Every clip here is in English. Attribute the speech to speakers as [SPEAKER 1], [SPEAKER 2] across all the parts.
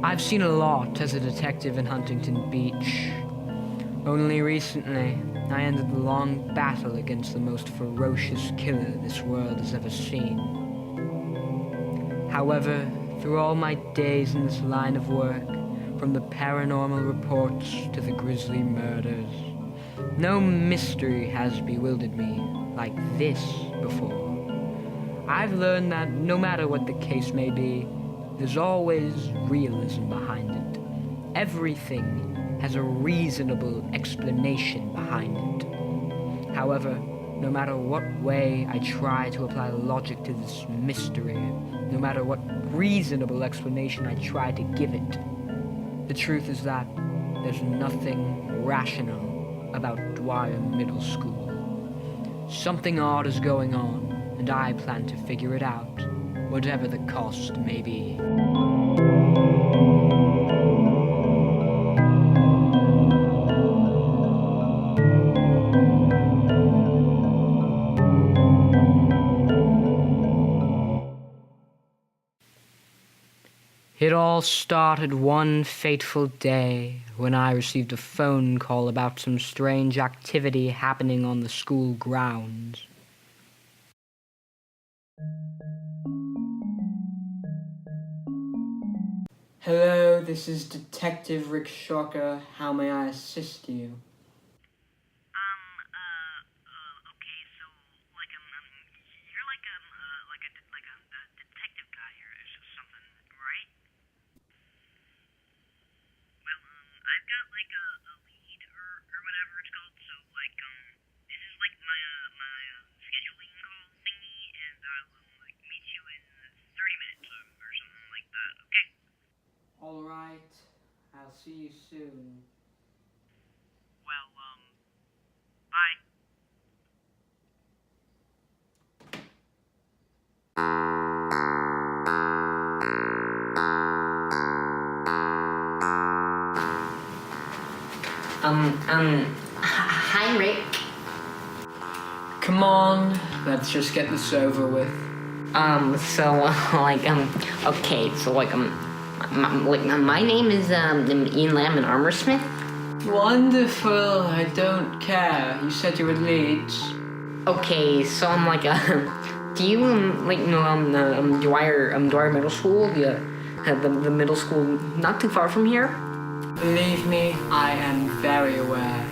[SPEAKER 1] I've seen a lot as a detective in Huntington Beach. Only recently, I ended the long battle against the most ferocious killer this world has ever seen. However, through all my days in this line of work, from the paranormal reports to the grisly murders, no mystery has bewildered me like this before. I've learned that no matter what the case may be, there's always realism behind it. Everything has a reasonable explanation behind it. However, no matter what way I try to apply logic to this mystery, no matter what reasonable explanation I try to give it, the truth is that there's nothing rational about Dwyer Middle School. Something odd is going on, and I plan to figure it out, whatever the cost may be. It all started one fateful day when I received a phone call about some strange activity happening on the school grounds. Hello, this is Detective Rick Shocker. How may I assist you?
[SPEAKER 2] Okay, so, you're like a detective guy or something, right? Well, I've got, a lead, or whatever it's called, so, this is, my scheduling call thingy, and I will, meet you in 30 minutes, or something like that, okay?
[SPEAKER 1] All right, I'll see you soon.
[SPEAKER 2] Well, bye.
[SPEAKER 3] Hi, Rick.
[SPEAKER 1] Come on, let's just get this over with.
[SPEAKER 3] Okay, so, my name is, Ian Lamb and Armorsmith.
[SPEAKER 1] Wonderful, I don't care. You said you were Leeds.
[SPEAKER 3] Okay, so I'm do you, know, Dwyer Middle School? The middle school not too far from here?
[SPEAKER 1] Believe me, I am very aware.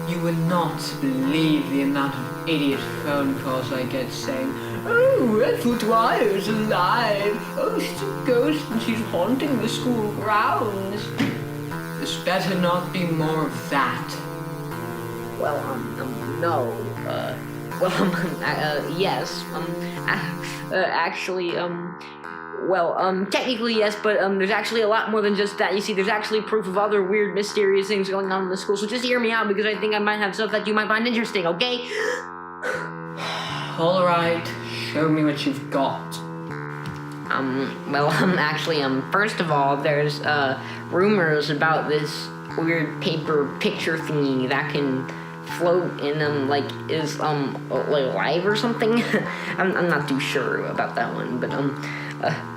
[SPEAKER 1] You would not believe the amount of idiot phone calls I get saying, "Oh, Ethel Dwyer's alive. Oh, she's a ghost and she's haunting the school grounds." There's better not be more of that.
[SPEAKER 3] Well, no, yes, actually, technically yes, but there's actually a lot more than just that. You see, there's actually proof of other weird, mysterious things going on in the school, so just hear me out, because I think I might have stuff that you might find interesting, okay?
[SPEAKER 1] All right, show me what you've got.
[SPEAKER 3] Actually, first of all, there's, rumors about this weird paper picture thingy that can float and, is, live or something. I'm not too sure about that one, but,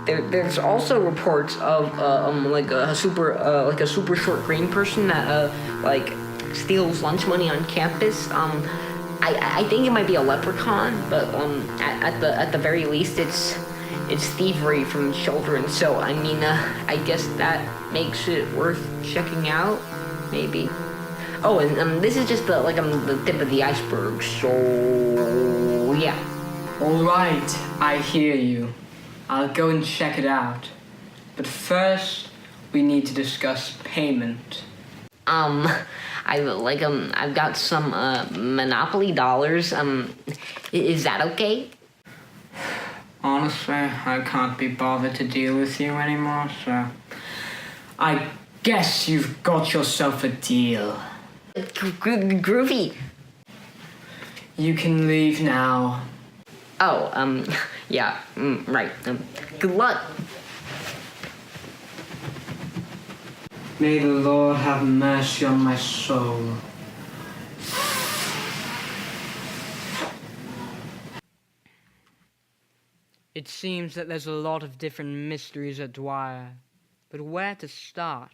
[SPEAKER 3] there's also reports of a super short green person that steals lunch money on campus. I think it might be a leprechaun, but at the very least it's thievery from children. So I mean, I guess that makes it worth checking out, maybe. Oh, and this is just the tip of the iceberg. So yeah.
[SPEAKER 1] All right, I hear you. I'll go and check it out. But first, we need to discuss payment.
[SPEAKER 3] I've got some, Monopoly dollars. Is that okay?
[SPEAKER 1] Honestly, I can't be bothered to deal with you anymore, so I guess you've got yourself a deal.
[SPEAKER 3] Groovy.
[SPEAKER 1] You can leave now.
[SPEAKER 3] Oh, yeah, right. Good luck.
[SPEAKER 1] May the Lord have mercy on my soul. It seems that there's a lot of different mysteries at Dwyer. But where to start?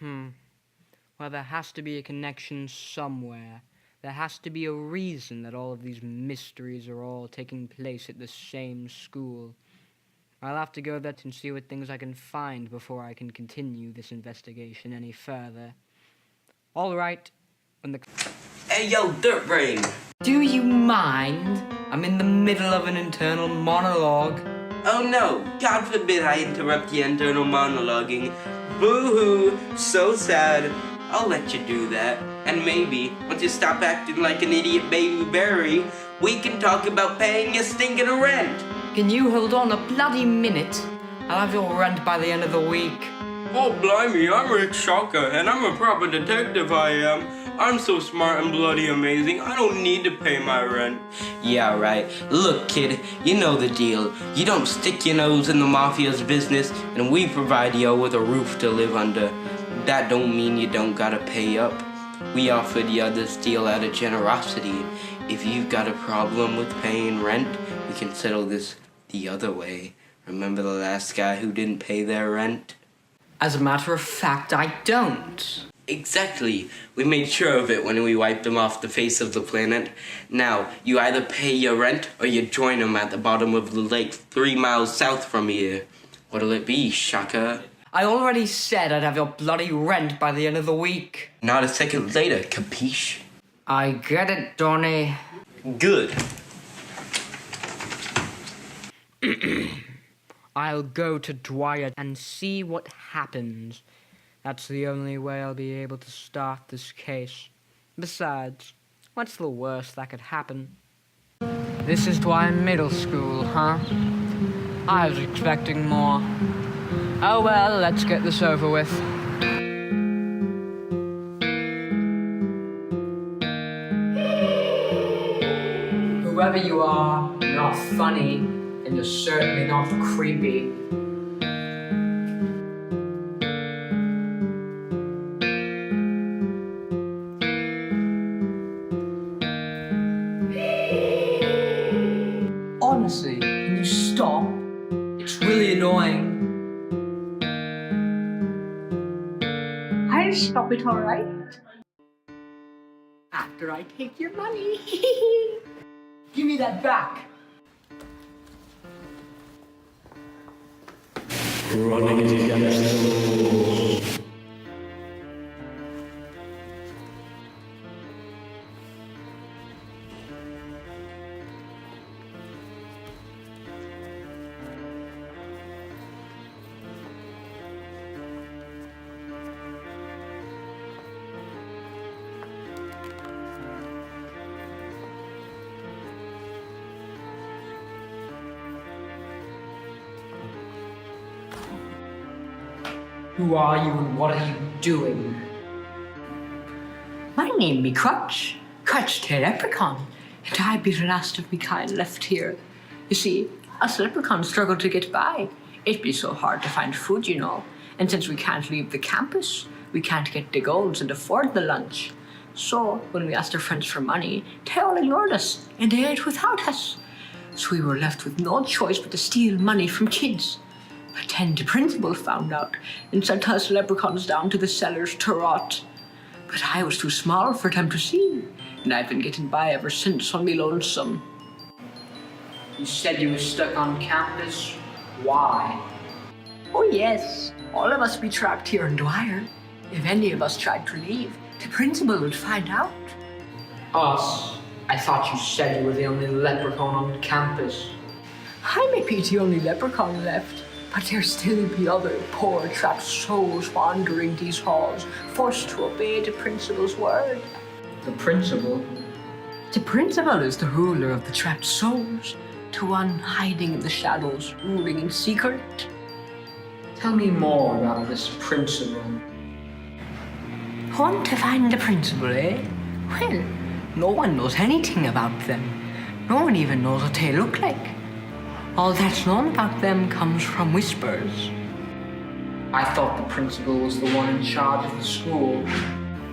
[SPEAKER 1] Well, there has to be a connection somewhere. There has to be a reason that all of these mysteries are all taking place at the same school. I'll have to go there and see what things I can find before I can continue this investigation any further. All right, when the...
[SPEAKER 4] Hey, yo, Dirt Brain!
[SPEAKER 1] Do you mind? I'm in the middle of an internal monologue.
[SPEAKER 4] Oh no, God forbid I interrupt your internal monologuing. Boo-hoo, so sad. I'll let you do that. And maybe, once you stop acting like an idiot baby berry, we can talk about paying your stinking rent.
[SPEAKER 1] Can you hold on a bloody minute? I'll have your rent by the end of the week.
[SPEAKER 4] Oh, blimey, I'm Rick Shocker, and I'm a proper detective, I am. I'm so smart and bloody amazing, I don't need to pay my rent. Yeah, right. Look, kid, you know the deal. You don't stick your nose in the mafia's business, and we provide you with a roof to live under. That don't mean you don't gotta pay up. We offered you this deal out of generosity. If you've got a problem with paying rent, we can settle this the other way. Remember the last guy who didn't pay their rent?
[SPEAKER 1] As a matter of fact, I don't.
[SPEAKER 4] Exactly. We made sure of it when we wiped them off the face of the planet. Now, you either pay your rent or you join them at the bottom of the lake 3 miles south from here. What'll it be, Shaka?
[SPEAKER 1] I already said I'd have your bloody rent by the end of the week.
[SPEAKER 4] Not a second later, capiche?
[SPEAKER 1] I get it, Donnie.
[SPEAKER 4] Good.
[SPEAKER 1] I'll go to Dwyer and see what happens. That's the only way I'll be able to start this case. Besides, what's the worst that could happen? This is Dwyer Middle School, huh? I was expecting more. Oh well, let's get this over with. Whoever you are, you're not funny, and you're certainly not creepy. Honestly, can you stop? It's really annoying.
[SPEAKER 5] I'll stop it, alright?
[SPEAKER 1] After I take your money. Give me that back.
[SPEAKER 6] Running against the rules.
[SPEAKER 1] Who are you and what are you doing?
[SPEAKER 5] My name be Crutch. Crutch the leprechaun. And I be the last of me kind left here. You see, us leprechauns struggle to get by. It be so hard to find food, you know. And since we can't leave the campus, we can't get the golds and afford the lunch. So, when we asked our friends for money, they all ignored us, and they ate without us. So we were left with no choice but to steal money from kids. But then the principal found out and sent us leprechauns down to the cellars to rot. But I was too small for them to see, and I've been getting by ever since on me lonesome.
[SPEAKER 1] You said you were stuck on campus. Why?
[SPEAKER 5] Oh yes, all of us be trapped here in Dwyer. If any of us tried to leave, the principal would find out.
[SPEAKER 1] Us? I thought you said you were the only leprechaun on campus.
[SPEAKER 5] I may be the only leprechaun left, but there still be other poor trapped souls wandering these halls, forced to obey the principal's word.
[SPEAKER 1] The principal?
[SPEAKER 5] The principal is the ruler of the trapped souls, the one hiding in the shadows, ruling in secret.
[SPEAKER 1] Tell me more about this principal.
[SPEAKER 5] Want to find the principal, eh? Well, no one knows anything about them. No one even knows what they look like. All that's known about them comes from whispers.
[SPEAKER 1] I thought the principal was the one in charge of the school.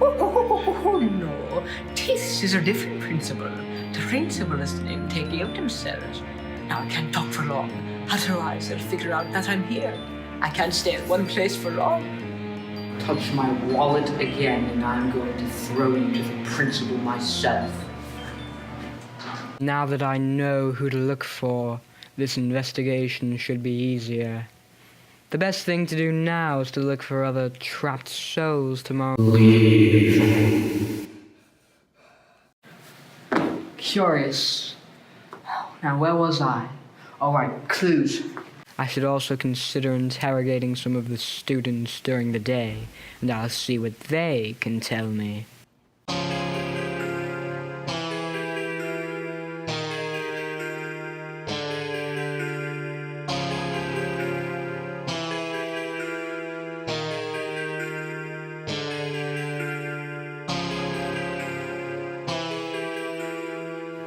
[SPEAKER 5] Oh, no. This is a different principal. The principal is the name they gave themselves. Now I can't talk for long, otherwise they'll figure out that I'm here. I can't stay at one place for long. Touch my wallet again and I'm going to throw you to the principal myself.
[SPEAKER 1] Now that I know who to look for, this investigation should be easier. The best thing to do now is to look for other trapped souls tomorrow.
[SPEAKER 5] Curious. Now, where was I? All right, clues.
[SPEAKER 1] I should also consider interrogating some of the students during the day, and I'll see what they can tell me.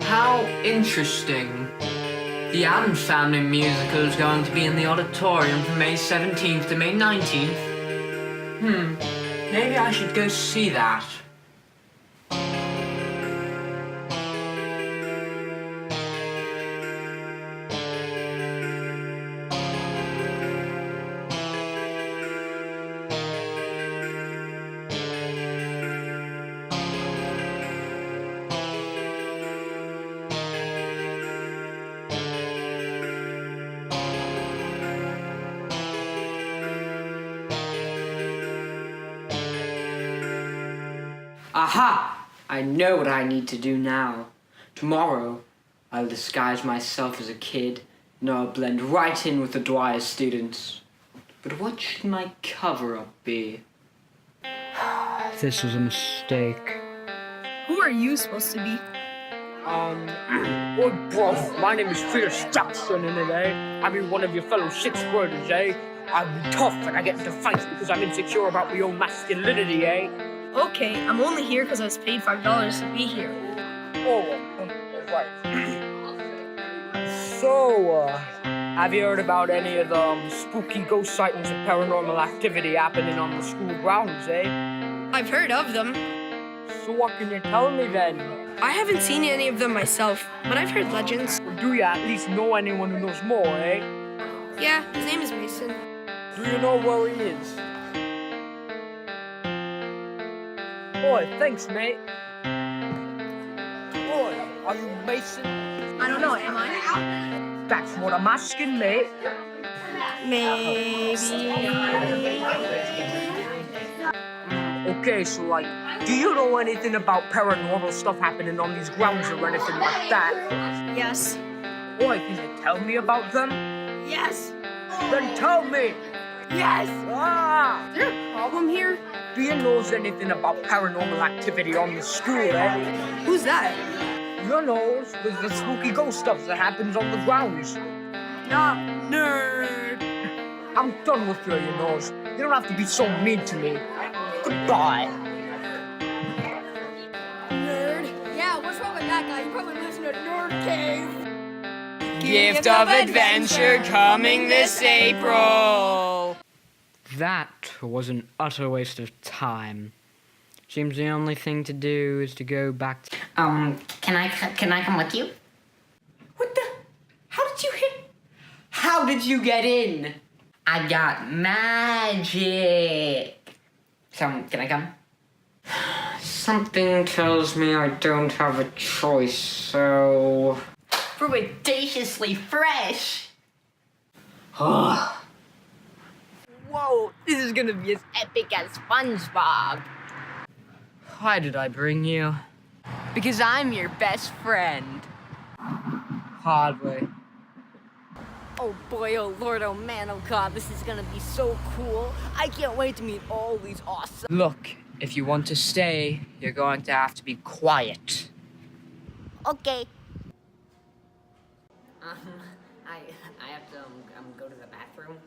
[SPEAKER 5] How interesting. The Addams Family musical is going to be in the auditorium from May 17th to May 19th. Maybe I should go see that. Aha! I know what I need to do now. Tomorrow, I'll disguise myself as a kid, and I'll blend right in with the Dwyer students. But what should my cover-up be?
[SPEAKER 1] This was a mistake.
[SPEAKER 7] Who are you supposed to be?
[SPEAKER 8] Oi, bro, my name is Fierce Jackson, and today I'll be one of your fellow sixth graders, eh? I'm tough and I get into fights because I'm insecure about my own masculinity, eh?
[SPEAKER 7] Okay, I'm only here because I was paid $5 to be here.
[SPEAKER 8] Oh, right. So, have you heard about any of the spooky ghost sightings and paranormal activity happening on the school grounds, eh?
[SPEAKER 7] I've heard of them.
[SPEAKER 8] So what can you tell me then?
[SPEAKER 7] I haven't seen any of them myself, but I've heard legends.
[SPEAKER 8] Or do you at least know anyone who knows more, eh?
[SPEAKER 7] Yeah, his name is Mason.
[SPEAKER 8] Do you know where he is? Boy, thanks, mate. Boy, are you Mason?
[SPEAKER 7] I don't know, am I?
[SPEAKER 8] That's what I'm asking, mate.
[SPEAKER 7] Maybe.
[SPEAKER 8] Okay, so do you know anything about paranormal stuff happening on these grounds or anything like that?
[SPEAKER 7] Yes.
[SPEAKER 8] Boy, can you tell me about them?
[SPEAKER 7] Yes.
[SPEAKER 8] Then tell me!
[SPEAKER 7] Yes.
[SPEAKER 8] Ah!
[SPEAKER 7] Is there a problem here?
[SPEAKER 8] Do you know anything about paranormal activity on the school, eh?
[SPEAKER 7] Who's that?
[SPEAKER 8] You know, the spooky ghost stuff that happens on the grounds.
[SPEAKER 7] Nah, nerd.
[SPEAKER 8] I'm done with you, you know. You don't have to be so mean to me. Goodbye.
[SPEAKER 7] Nerd? Yeah, what's wrong with that guy? He probably lives in a nerd cave.
[SPEAKER 5] Gift of Adventure coming this April!
[SPEAKER 1] That was an utter waste of time. Seems the only thing to do is to go back to...
[SPEAKER 3] Can I come with you?
[SPEAKER 5] What the? How did you hit? How did you get in?
[SPEAKER 3] I got magic. So, can I come?
[SPEAKER 5] Something tells me I don't have a choice, so...
[SPEAKER 3] Fruitaciously fresh.
[SPEAKER 5] Whoa, this is gonna be as
[SPEAKER 3] Epic as SpongeBob.
[SPEAKER 5] Why did I bring you?
[SPEAKER 3] Because I'm your best friend.
[SPEAKER 5] Hardly.
[SPEAKER 9] Oh boy, oh lord, oh man, oh god, this is gonna be so cool. I can't wait to meet all these awesome...
[SPEAKER 5] Look, if you want to stay, you're going to have to be quiet.
[SPEAKER 9] Okay.
[SPEAKER 3] I have to go to the bathroom.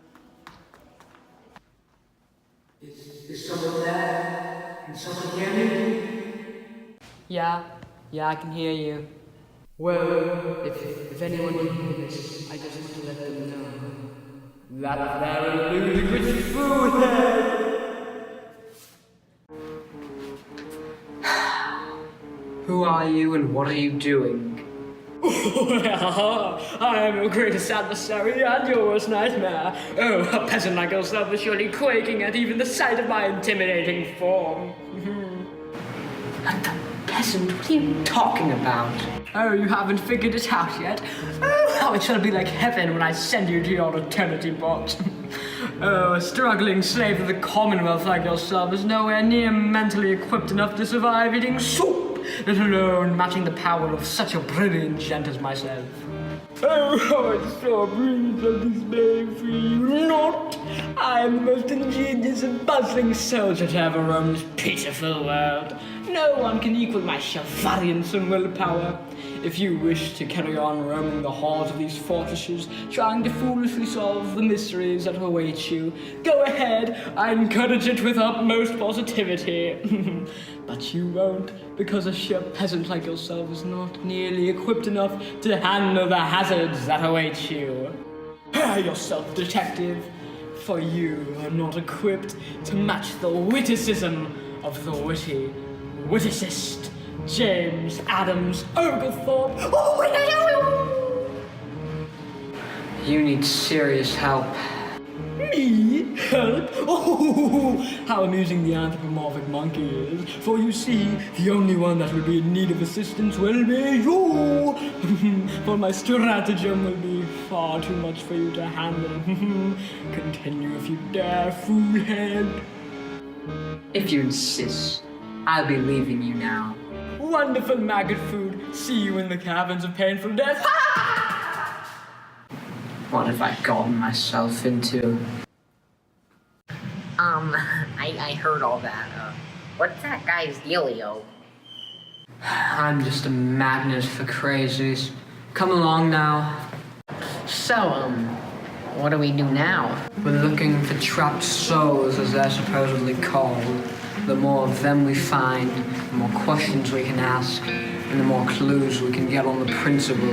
[SPEAKER 5] Is someone there? Can someone hear me? Yeah, I can hear you. Well, if anyone can hear this, I just want to let them know that there is ludicrous food Who are you and what are you doing?
[SPEAKER 8] Well, I am your greatest adversary and your worst nightmare. Oh, a peasant like yourself is surely quaking at even the sight of my intimidating form.
[SPEAKER 5] Like the peasant? What are you talking about?
[SPEAKER 8] Oh, you haven't figured it out yet? Oh, how it shall be like heaven when I send you to your eternity box. Oh, a struggling slave of the Commonwealth like yourself is nowhere near mentally equipped enough to survive eating soup, let alone matching the power of such a brilliant gent as myself. Oh, how I so brilliant of this babe for you not! I am the most ingenious and bustling soldier to ever roam this pitiful world. No one can equal my chivalriance and willpower. If you wish to carry on roaming the halls of these fortresses, trying to foolishly solve the mysteries that await you, go ahead, I encourage it with utmost positivity. But you won't, because a sheer peasant like yourself is not nearly equipped enough to handle the hazards that await you. Yourself, detective, for you are not equipped to match the witticism of the witty witticist James Adams Oglethorpe.
[SPEAKER 1] You need serious help.
[SPEAKER 8] Me? Help? Oh, how amusing the anthropomorphic monkey is. For you see, the only one that will be in need of assistance will be you. For my stratagem will be far too much for you to handle. Continue if you dare, foolhead.
[SPEAKER 1] If you insist, I'll be leaving you now.
[SPEAKER 8] Wonderful maggot food. See you in the caverns of painful death.
[SPEAKER 1] What have I gotten myself into?
[SPEAKER 3] I heard all that. What's that guy's dealio?
[SPEAKER 1] I'm just a magnet for crazies. Come along now.
[SPEAKER 3] So, what do we do now?
[SPEAKER 1] We're looking for trapped souls, as they're supposedly called. The more of them we find, the more questions we can ask, and the more clues we can get on the principal.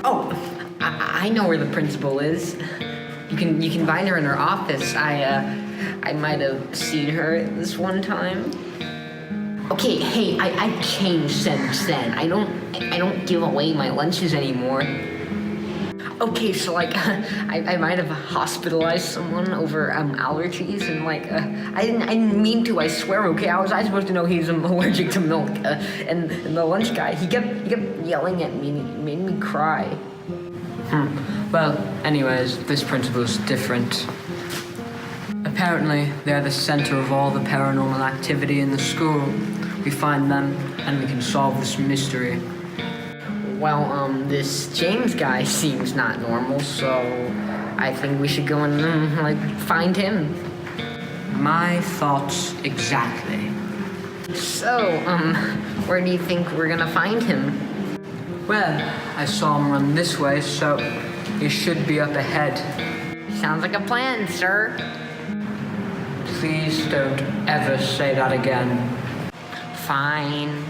[SPEAKER 3] Oh, I know where the principal is. You can find her in her office. I might have seen her this one time. Okay, hey, I've changed since then. I don't give away my lunches anymore. Okay, so like, I might have hospitalized someone over allergies, and like, I didn't mean to. I swear. Okay, how was I supposed to know he's allergic to milk? And the lunch guy, he kept yelling at me, and it made me cry.
[SPEAKER 1] Well, anyways, this principal is different. Apparently, they're the center of all the paranormal activity in the school. We find them, and we can solve this mystery.
[SPEAKER 3] Well, this James guy seems not normal, so I think we should go and, find him.
[SPEAKER 1] My thoughts exactly.
[SPEAKER 3] So, where do you think we're gonna find him?
[SPEAKER 1] Well, I saw him run this way, so he should be up ahead.
[SPEAKER 3] Sounds like a plan, sir.
[SPEAKER 1] Please don't ever say that again.
[SPEAKER 3] Fine.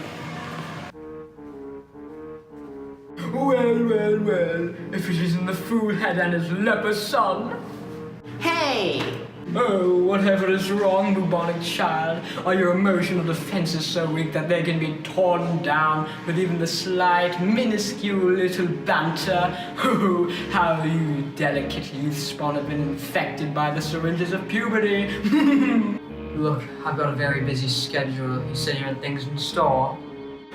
[SPEAKER 8] Well, if it isn't the foolhead and his leper son.
[SPEAKER 3] Hey!
[SPEAKER 8] Oh, whatever is wrong, bubonic child? Are your emotional defenses so weak that they can be torn down with even the slight, minuscule little banter? Oh, how you delicate youth spawn have been infected by the syringes of puberty.
[SPEAKER 1] Look, I've got a very busy schedule. You said you had things in store.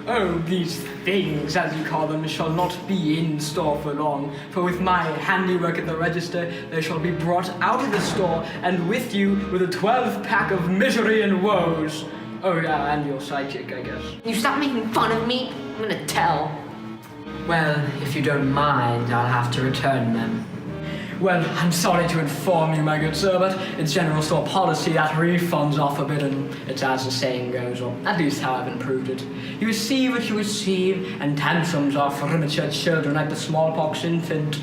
[SPEAKER 8] Oh, these things, as you call them, shall not be in store for long, for with my handiwork at the register, they shall be brought out of the store, and with you with a 12-pack of misery and woes. Oh yeah, and your sidekick, I guess.
[SPEAKER 3] You stop making fun of me? I'm gonna tell.
[SPEAKER 1] Well, if you don't mind, I'll have to return them.
[SPEAKER 8] Well, I'm sorry to inform you, my good sir, but it's general store policy that refunds are forbidden. It's as the saying goes, or at least how I've improved it. You receive what you receive, and tantrums are for immature children like the smallpox infant.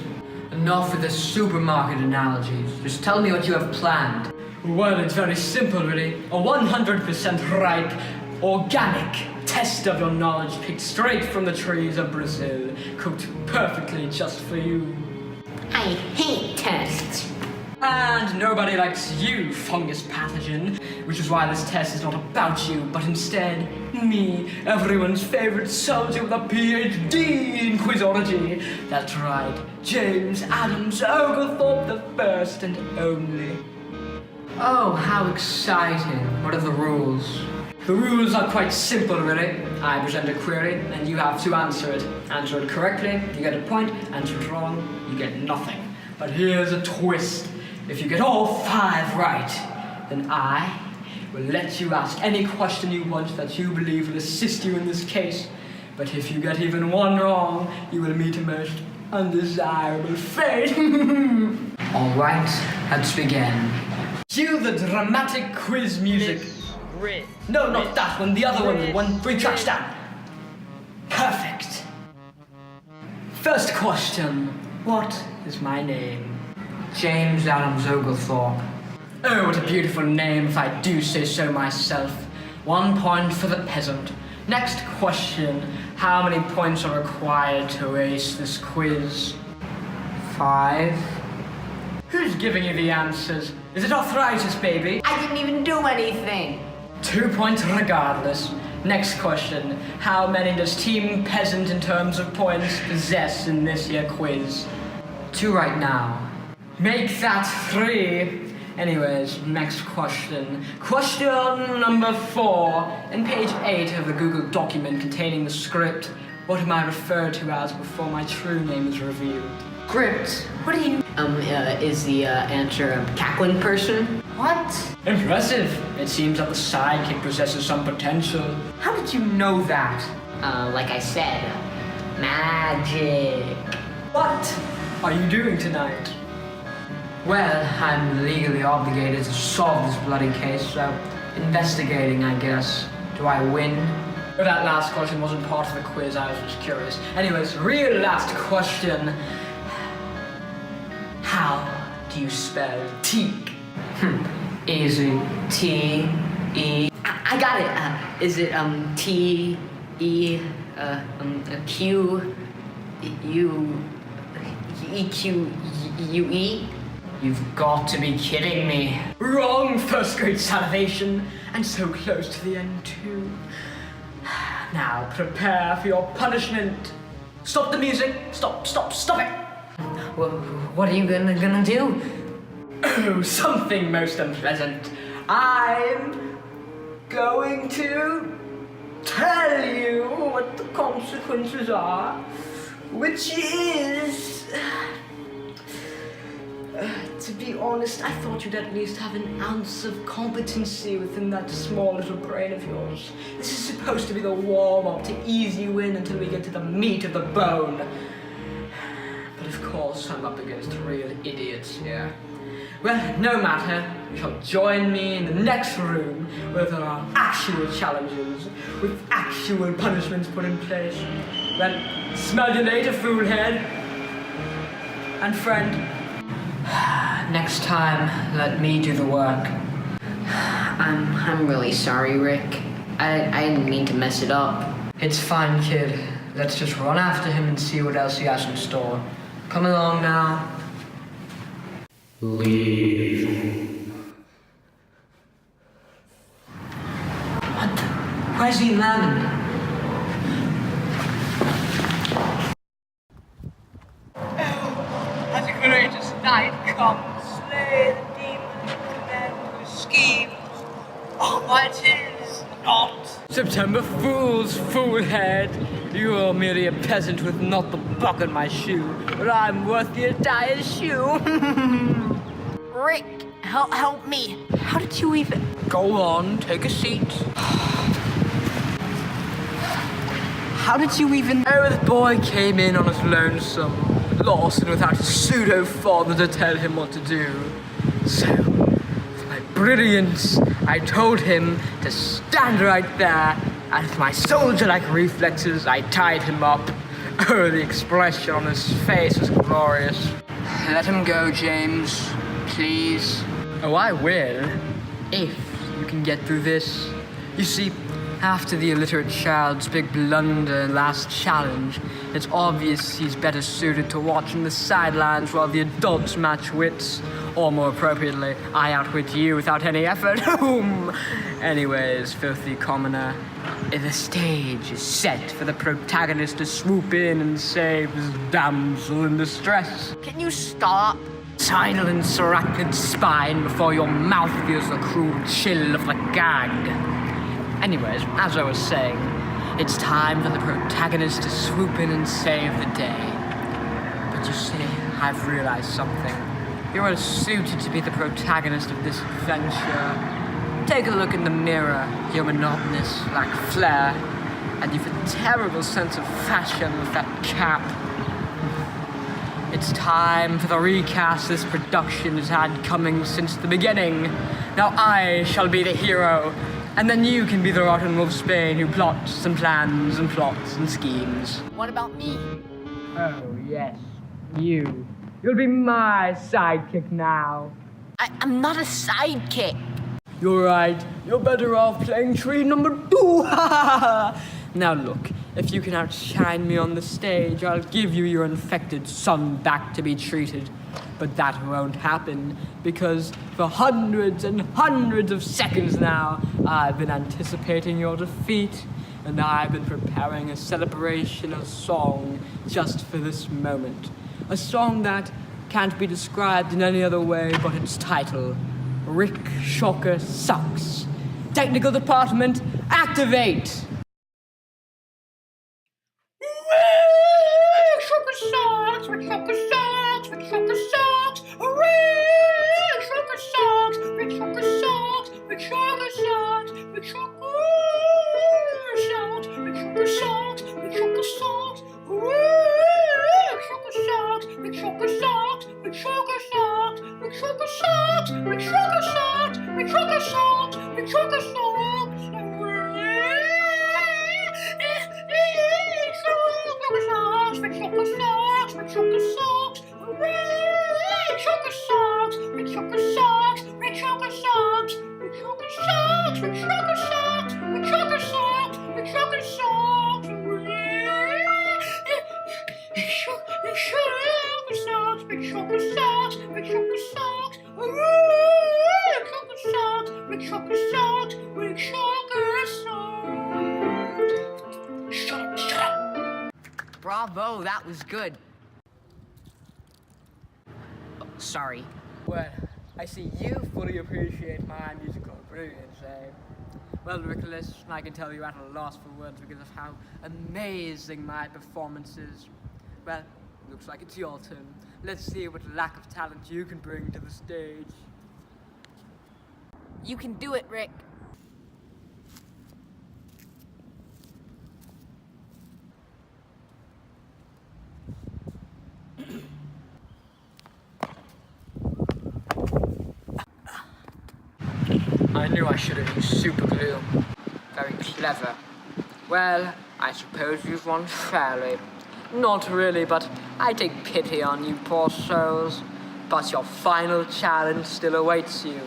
[SPEAKER 1] Enough with the supermarket analogies. Just tell me what you have planned.
[SPEAKER 8] Well, it's very simple, really. A 100% ripe, organic test of your knowledge picked straight from the trees of Brazil, cooked perfectly just for you.
[SPEAKER 3] I hate tests.
[SPEAKER 5] And nobody likes you, fungus pathogen, which is why this test is not about you, but instead me, everyone's favorite soldier with a PhD in quizology. That's right, James Adams Oglethorpe, the first and only. Oh, how exciting. What are the rules? The rules are quite simple, really. I present a query, and you have to answer it. Answer it correctly, you get a point. Answer it wrong, you get nothing. But here's a twist. If you get all 5 right, then I will let you ask any question you want that you believe will assist you in this case. But if you get even 1 wrong, you will meet a most undesirable fate. All right, let's begin. Cue the dramatic quiz music. No, not that one, the other one, the one 3 tracks down. Perfect. First question, what is my name? James Adams Oglethorpe. Oh, what a beautiful name, if I do say so myself. 1 point for the peasant. Next question, how many points are required to ace this quiz? 5. Who's giving you the answers? Is it arthritis, baby?
[SPEAKER 3] I didn't even do anything.
[SPEAKER 5] 2 points regardless. Next question, how many does Team Peasant in terms of points possess in this year quiz? 2 right now. Make that 3. Anyways, next question. Question number 4. In page 8 of the Google document containing the script, what am I referred to as before my true name is revealed? Script? What do you...
[SPEAKER 3] Is the answer a cackling person?
[SPEAKER 5] What? Impressive. It seems that the sidekick possesses some potential. How did you know that?
[SPEAKER 3] Like I said, magic.
[SPEAKER 5] What are you doing tonight? Well, I'm legally obligated to solve this bloody case, so investigating, I guess. Do I win? But that last question wasn't part of the quiz, I was just curious. Anyways, real last question. How do you spell teak? Easy. T-E...
[SPEAKER 3] I got it. Is it T-E... Q-U-E-Q-U-E?
[SPEAKER 5] You've got to be kidding me. Wrong, first grade salivation, and so close to the end too. Now prepare for your punishment. Stop the music. Stop it.
[SPEAKER 3] Well, what are you gonna do?
[SPEAKER 5] Oh, something most unpleasant. I'm going to tell you what the consequences are, which is... to be honest, I thought you'd at least have an ounce of competency within that small little brain of yours. This is supposed to be the warm-up to ease you in until we get to the meat of the bone. But of course, I'm up against real idiots here. Well, no matter, you shall join me in the next room where there are actual challenges, with actual punishments put in place. Well, smell you later, foolhead. And friend. Next time, let me do the work.
[SPEAKER 3] I'm really sorry, Rick. I didn't mean to mess it up.
[SPEAKER 5] It's fine, kid. Let's just run after him and see what else he has in store. Come along now.
[SPEAKER 6] Leave.
[SPEAKER 5] What? Where's he landing? As a courageous knight comes, slay the demon, command his schemes. Oh, but it is not. September Fools, foolhead. You are merely a peasant with not the buck in my shoe, but I'm worth the entire shoe.
[SPEAKER 9] Rick, help me. How did you even...
[SPEAKER 5] Go on, take a seat.
[SPEAKER 9] How did you even...
[SPEAKER 5] Oh, the boy came in on his lonesome, lost and without a pseudo-father to tell him what to do. So, with my brilliance, I told him to stand right there, and with my soldier-like reflexes, I tied him up. Oh, the expression on his face was glorious. Let him go, James, please. Oh, I will, if you can get through this. You see, after the illiterate child's big blunder and last challenge, it's obvious he's better suited to watching the sidelines while the adults match wits.
[SPEAKER 1] Or more appropriately, I outwit you without any effort. Anyways, filthy commoner, the stage is set for the protagonist to swoop in and save his damsel in distress.
[SPEAKER 9] Can you stop?
[SPEAKER 1] Silence, arachnid spine, before your mouth feels the cruel chill of the gag. Anyways, as I was saying, it's time for the protagonist to swoop in and save the day. But you see, I've realized something. You're well suited to be the protagonist of this adventure. Take a look in the mirror. You're monotonous, lack flair, and you've a terrible sense of fashion with that cap. It's time for the recast this production has had coming since the beginning. Now I shall be the hero, and then you can be the rotten wolf Spain who plots and plans and plots and schemes.
[SPEAKER 9] What about me?
[SPEAKER 1] Oh, yes, you. You'll be my sidekick now.
[SPEAKER 9] I'm not a sidekick.
[SPEAKER 1] You're right. You're better off playing tree number 2. Now look, if you can outshine me on the stage, I'll give you your infected son back to be treated. But that won't happen, because for hundreds and hundreds of seconds now, I've been anticipating your defeat, and I've been preparing a celebration of song just for this moment. A song that can't be described in any other way but its title, Rick Shocker Sucks. Technical department, activate!
[SPEAKER 9] Bravo, that was good. Oh, sorry.
[SPEAKER 1] Well, I see you fully appreciate my musical brilliance, eh? Well, Nicholas, I can tell you at a loss for words because of how amazing my performance is. Well, looks like it's your turn. Let's see what lack of talent you can bring to the stage.
[SPEAKER 9] You can do it, Rick.
[SPEAKER 1] I knew I should have used super glue. Very clever. Well, I suppose you've won fairly. Not really, but I take pity on you poor souls. But your final challenge still awaits you.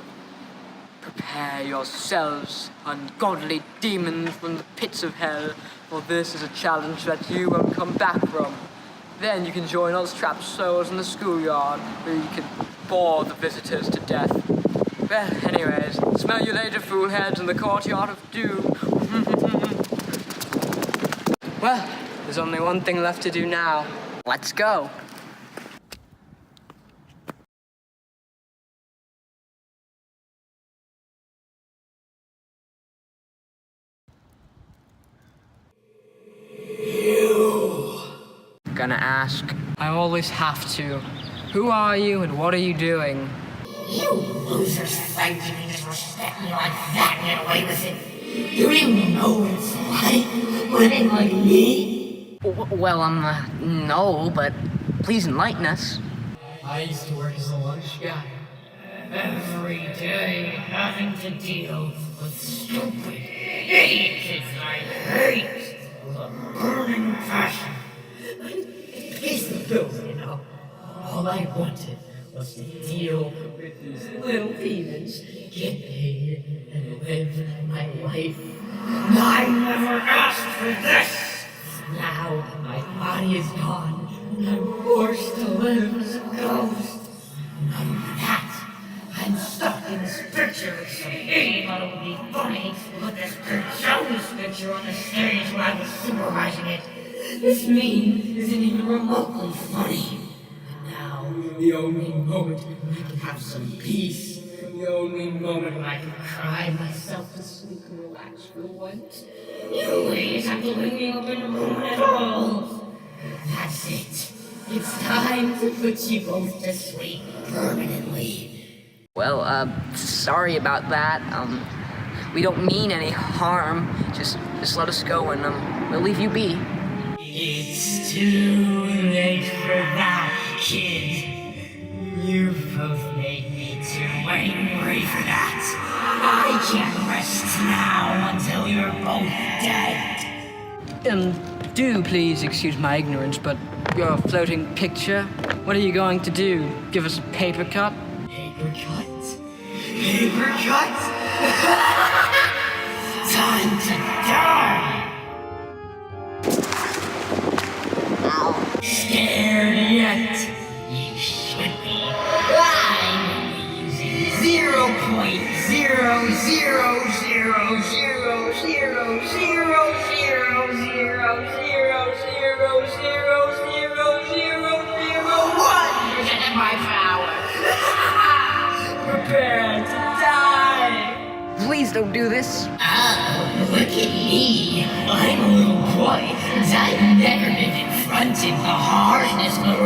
[SPEAKER 1] Prepare yourselves, ungodly demons from the pits of hell, for this is a challenge that you won't come back from. Then you can join us trapped souls in the schoolyard, where you can bore the visitors to death. Well, anyways, smell you later, foolheads, in the courtyard of doom. Well, there's only one thing left to do now. Let's go. Gonna ask. I always have to. Who are you and what are you doing?
[SPEAKER 10] You losers think you can just respect me like that and get away with it? You don't even know what it's like living like me?
[SPEAKER 9] Well, no, but please enlighten us.
[SPEAKER 10] I used to work as a lunch guy. Every day having to deal with stupid, idiot kids that I hate with a burning passion. It pays the bills, you know. All I wanted was to deal with these little demons, get paid, and live my life. And I never asked for this! Now my body is gone, and I'm forced to live as a ghost. None of that picture. Some idiot thought it would be funny to put this Jonas picture on the stage when I was supervising it. This meme isn't even remotely funny. And now, the only moment when I can have some peace, the only moment when I can cry myself to sleep and relax for once. You ladies have to wake me up in a moment at all. That's it. It's time to put you both to sleep permanently.
[SPEAKER 3] Well, sorry about that. We don't mean any harm. Just let us go and, we'll leave you be.
[SPEAKER 10] It's too late for that, kid. You both made me too angry for that. I can't rest now until you're both dead.
[SPEAKER 1] Do please excuse my ignorance, but your floating picture, what are you going to do? Give us a paper cut?
[SPEAKER 10] Paper cut? Paper cut? Time to die! Scared yet? You should be. I'm using 0.000000000000001% of my power. Prepare to die.
[SPEAKER 3] Please don't do this.
[SPEAKER 10] Oh, look at me. I'm a little boy, and I've never been confronted the harshness of the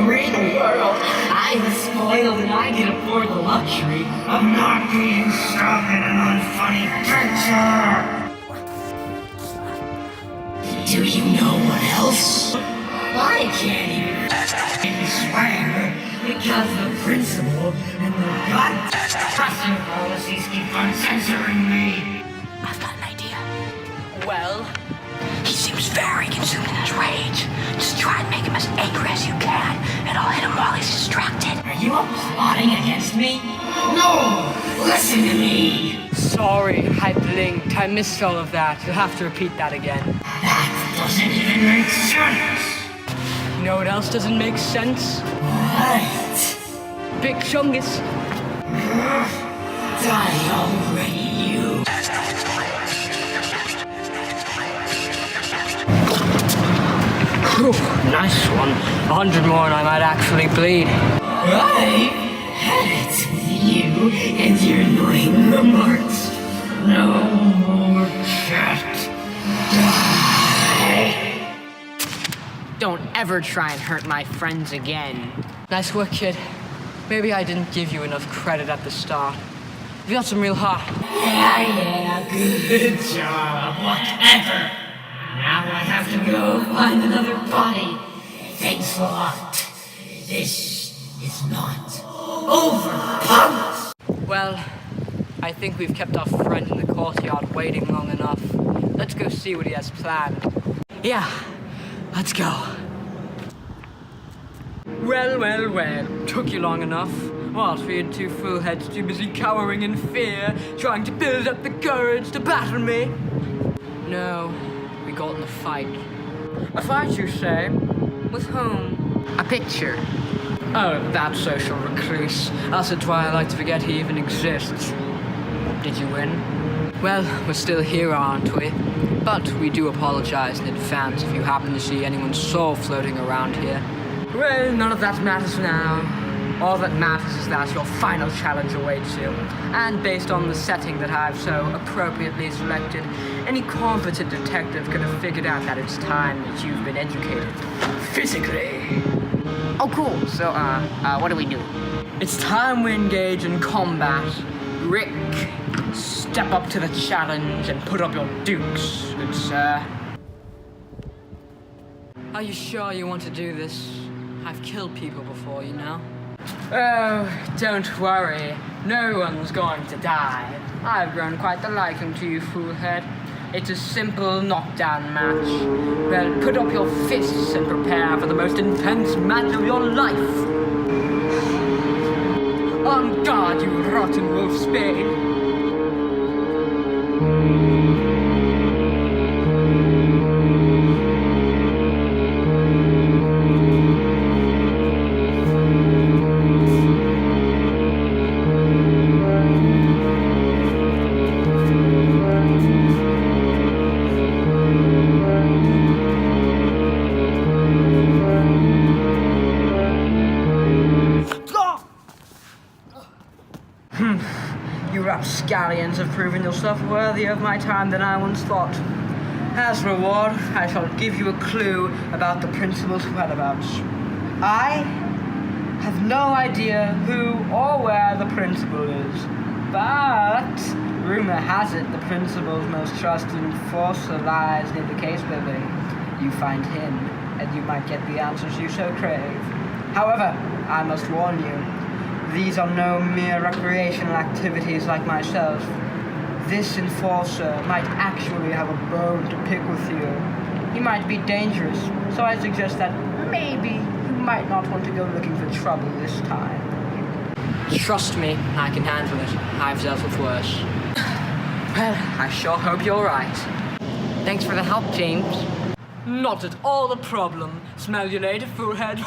[SPEAKER 10] real world. I was spoiled, and I can afford the luxury of not being stuck in an unfunny picture. Do you know what else? I can't even swear because the principal and the gut-busting policies keep on censoring me.
[SPEAKER 5] I've got an idea.
[SPEAKER 1] Well,
[SPEAKER 5] He seems very consumed in his rage. Just try and make him as angry as you can, and I'll hit him while he's distracted.
[SPEAKER 10] Are you all plotting against me? No! Listen to me!
[SPEAKER 1] sorry, I blinked. I missed all of that. You'll have to repeat that again.
[SPEAKER 10] That doesn't even make sense!
[SPEAKER 1] You know what else doesn't make sense?
[SPEAKER 10] What?
[SPEAKER 1] Big Chungus.
[SPEAKER 10] Die already, you!
[SPEAKER 1] Whew, nice one. 100 more and I might actually bleed.
[SPEAKER 10] I had it with you and your annoying remarks. No more cat. Die!
[SPEAKER 1] Don't ever try and hurt my friends again. Nice work, kid. Maybe I didn't give you enough credit at the start. You got some real heart.
[SPEAKER 10] Yeah, good job. Whatever. Now I have to go find another body. Thanks a lot. This is not over, punks!
[SPEAKER 1] Well, I think we've kept our friend in the courtyard waiting long enough. Let's go see what he has planned. Yeah, let's go. Well, took you long enough. Whilst we had two fool heads too busy cowering in fear, trying to build up the courage to battle me. No, we got in a fight. A fight, you say? With whom?
[SPEAKER 3] A picture.
[SPEAKER 1] Oh, that social recluse. That's why I like to forget he even exists. Did you win? Well, we're still here, aren't we? But we do apologize in advance if you happen to see anyone's soul floating around here. Well, none of that matters now. All that matters is that your final challenge awaits you. And based on the setting that I've so appropriately selected, any competent detective could have figured out that it's time that you've been educated. Physically.
[SPEAKER 3] Oh, cool. So, what do we do?
[SPEAKER 1] It's time we engage in combat. Rick, step up to the challenge and put up your dukes, good sir. Are you sure you want to do this? I've killed people before, you know. Oh, don't worry. No one's going to die. I've grown quite the liking to you, foolhead. It's a simple knockdown match. Well, put up your fists and prepare for the most intense match of your life. On guard, you rotten wolfsbane.
[SPEAKER 11] Valiant have proven yourself worthier of my time than I once thought. As reward, I shall give you a clue about the principal's whereabouts. I have no idea who or where the principal is, but rumor has it the principal's most trusted enforcer lies near the case building. You find him, and you might get the answers you so crave. However, I must warn you, these are no mere recreational activities like myself. This enforcer might actually have a bone to pick with you. He might be dangerous, so I suggest that maybe you might not want to go looking for trouble this time.
[SPEAKER 5] Trust me, I can handle it. I've dealt with worse. Well, I sure hope you're right.
[SPEAKER 3] Thanks for the help, James.
[SPEAKER 5] Not at all a problem. Smell you later, foolhead.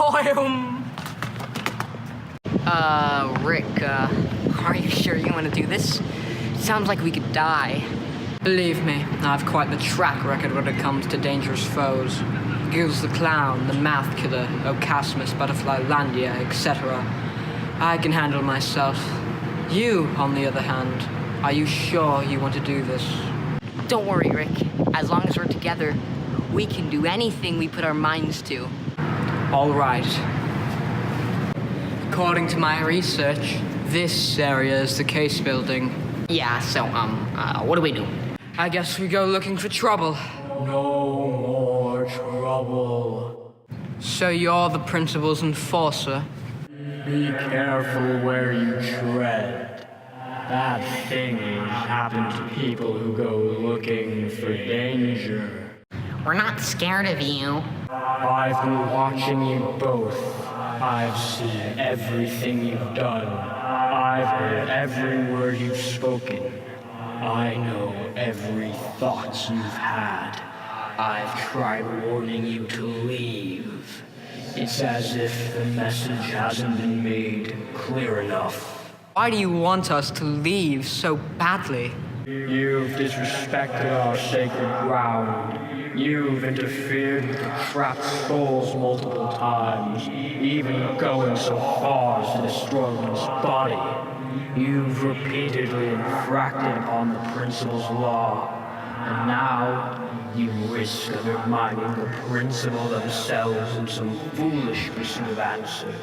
[SPEAKER 3] Rick, are you sure you want to do this? Sounds like we could die.
[SPEAKER 5] Believe me, I've quite the track record when it comes to dangerous foes. Gills the Clown, the Math Killer, Ocasmus, Butterfly Landia, etc. I can handle myself. You, on the other hand, are you sure you want to do this?
[SPEAKER 3] Don't worry, Rick. As long as we're together, we can do anything we put our minds to.
[SPEAKER 5] All right. According to my research, this area is the case building.
[SPEAKER 3] Yeah, so, what do we do?
[SPEAKER 5] I guess we go looking for trouble.
[SPEAKER 6] No more trouble.
[SPEAKER 5] So you're the principal's enforcer?
[SPEAKER 6] Be careful where you tread. Bad things happen to people who go looking for danger.
[SPEAKER 3] We're not scared of you.
[SPEAKER 6] I've been watching you both. I've seen everything you've done. I've heard every word you've spoken. I know every thought you've had. I've tried warning you to leave. It's as if the message hasn't been made clear enough.
[SPEAKER 5] Why do you want us to leave so badly?
[SPEAKER 6] You've disrespected our sacred ground. You've interfered with the trapped souls multiple times, even going so far as to destroy one's body. You've repeatedly infracted upon the principal's law, and now you risk undermining the principal themselves in some foolish pursuit of answers.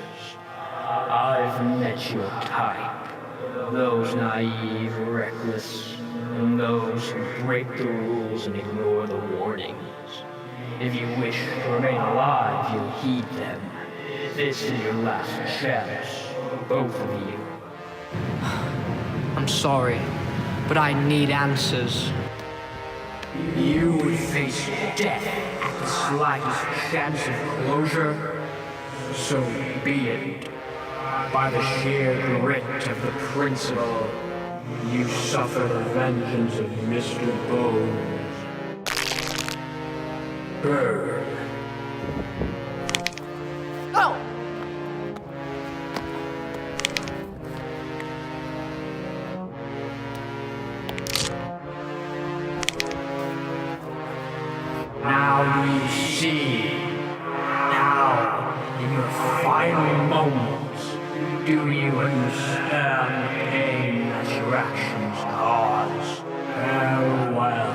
[SPEAKER 6] I've met your type, those naive, reckless, and those who break the rules and ignore the warnings. If you wish to remain alive, you'll heed them. This is your last chance, both of you.
[SPEAKER 5] I'm sorry, but I need answers.
[SPEAKER 6] You would face death at the slightest chance of closure. So be it. By the sheer grit of the principal, you suffer the vengeance of Mr. Bones. Burn.
[SPEAKER 7] Oh!
[SPEAKER 6] Now you see. Now, in your final moments, do you understand the pain that your actions cause? Farewell.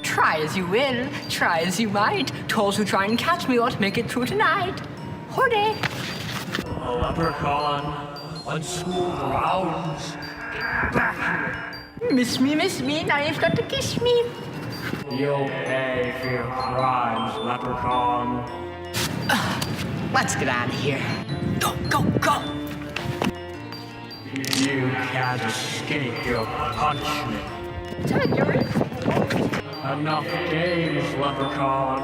[SPEAKER 5] Try as you will, try as you might. Trolls who try and catch me ought make it through tonight. Howdy.
[SPEAKER 6] Leprechaun, on school grounds. Get back here.
[SPEAKER 5] Miss me, now you've got to kiss me.
[SPEAKER 6] You'll pay for your crimes, Leprechaun.
[SPEAKER 3] Let's get out of here.
[SPEAKER 5] Go, go, go.
[SPEAKER 6] You can't escape your punishment. Enough games, Leprechaun.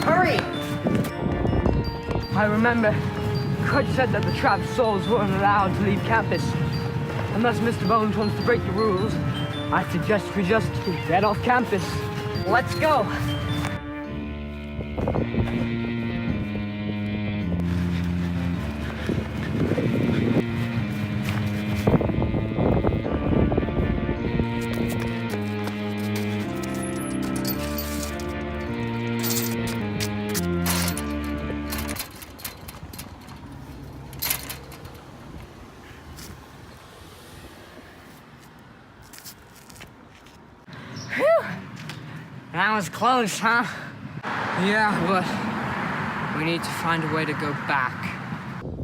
[SPEAKER 3] Hurry!
[SPEAKER 11] I remember, Coach said that the trapped souls weren't allowed to leave campus. Unless Mr. Bones wants to break the rules, I suggest we just get off campus. Let's go!
[SPEAKER 1] was close, huh? Yeah, but we need to find a way to go back.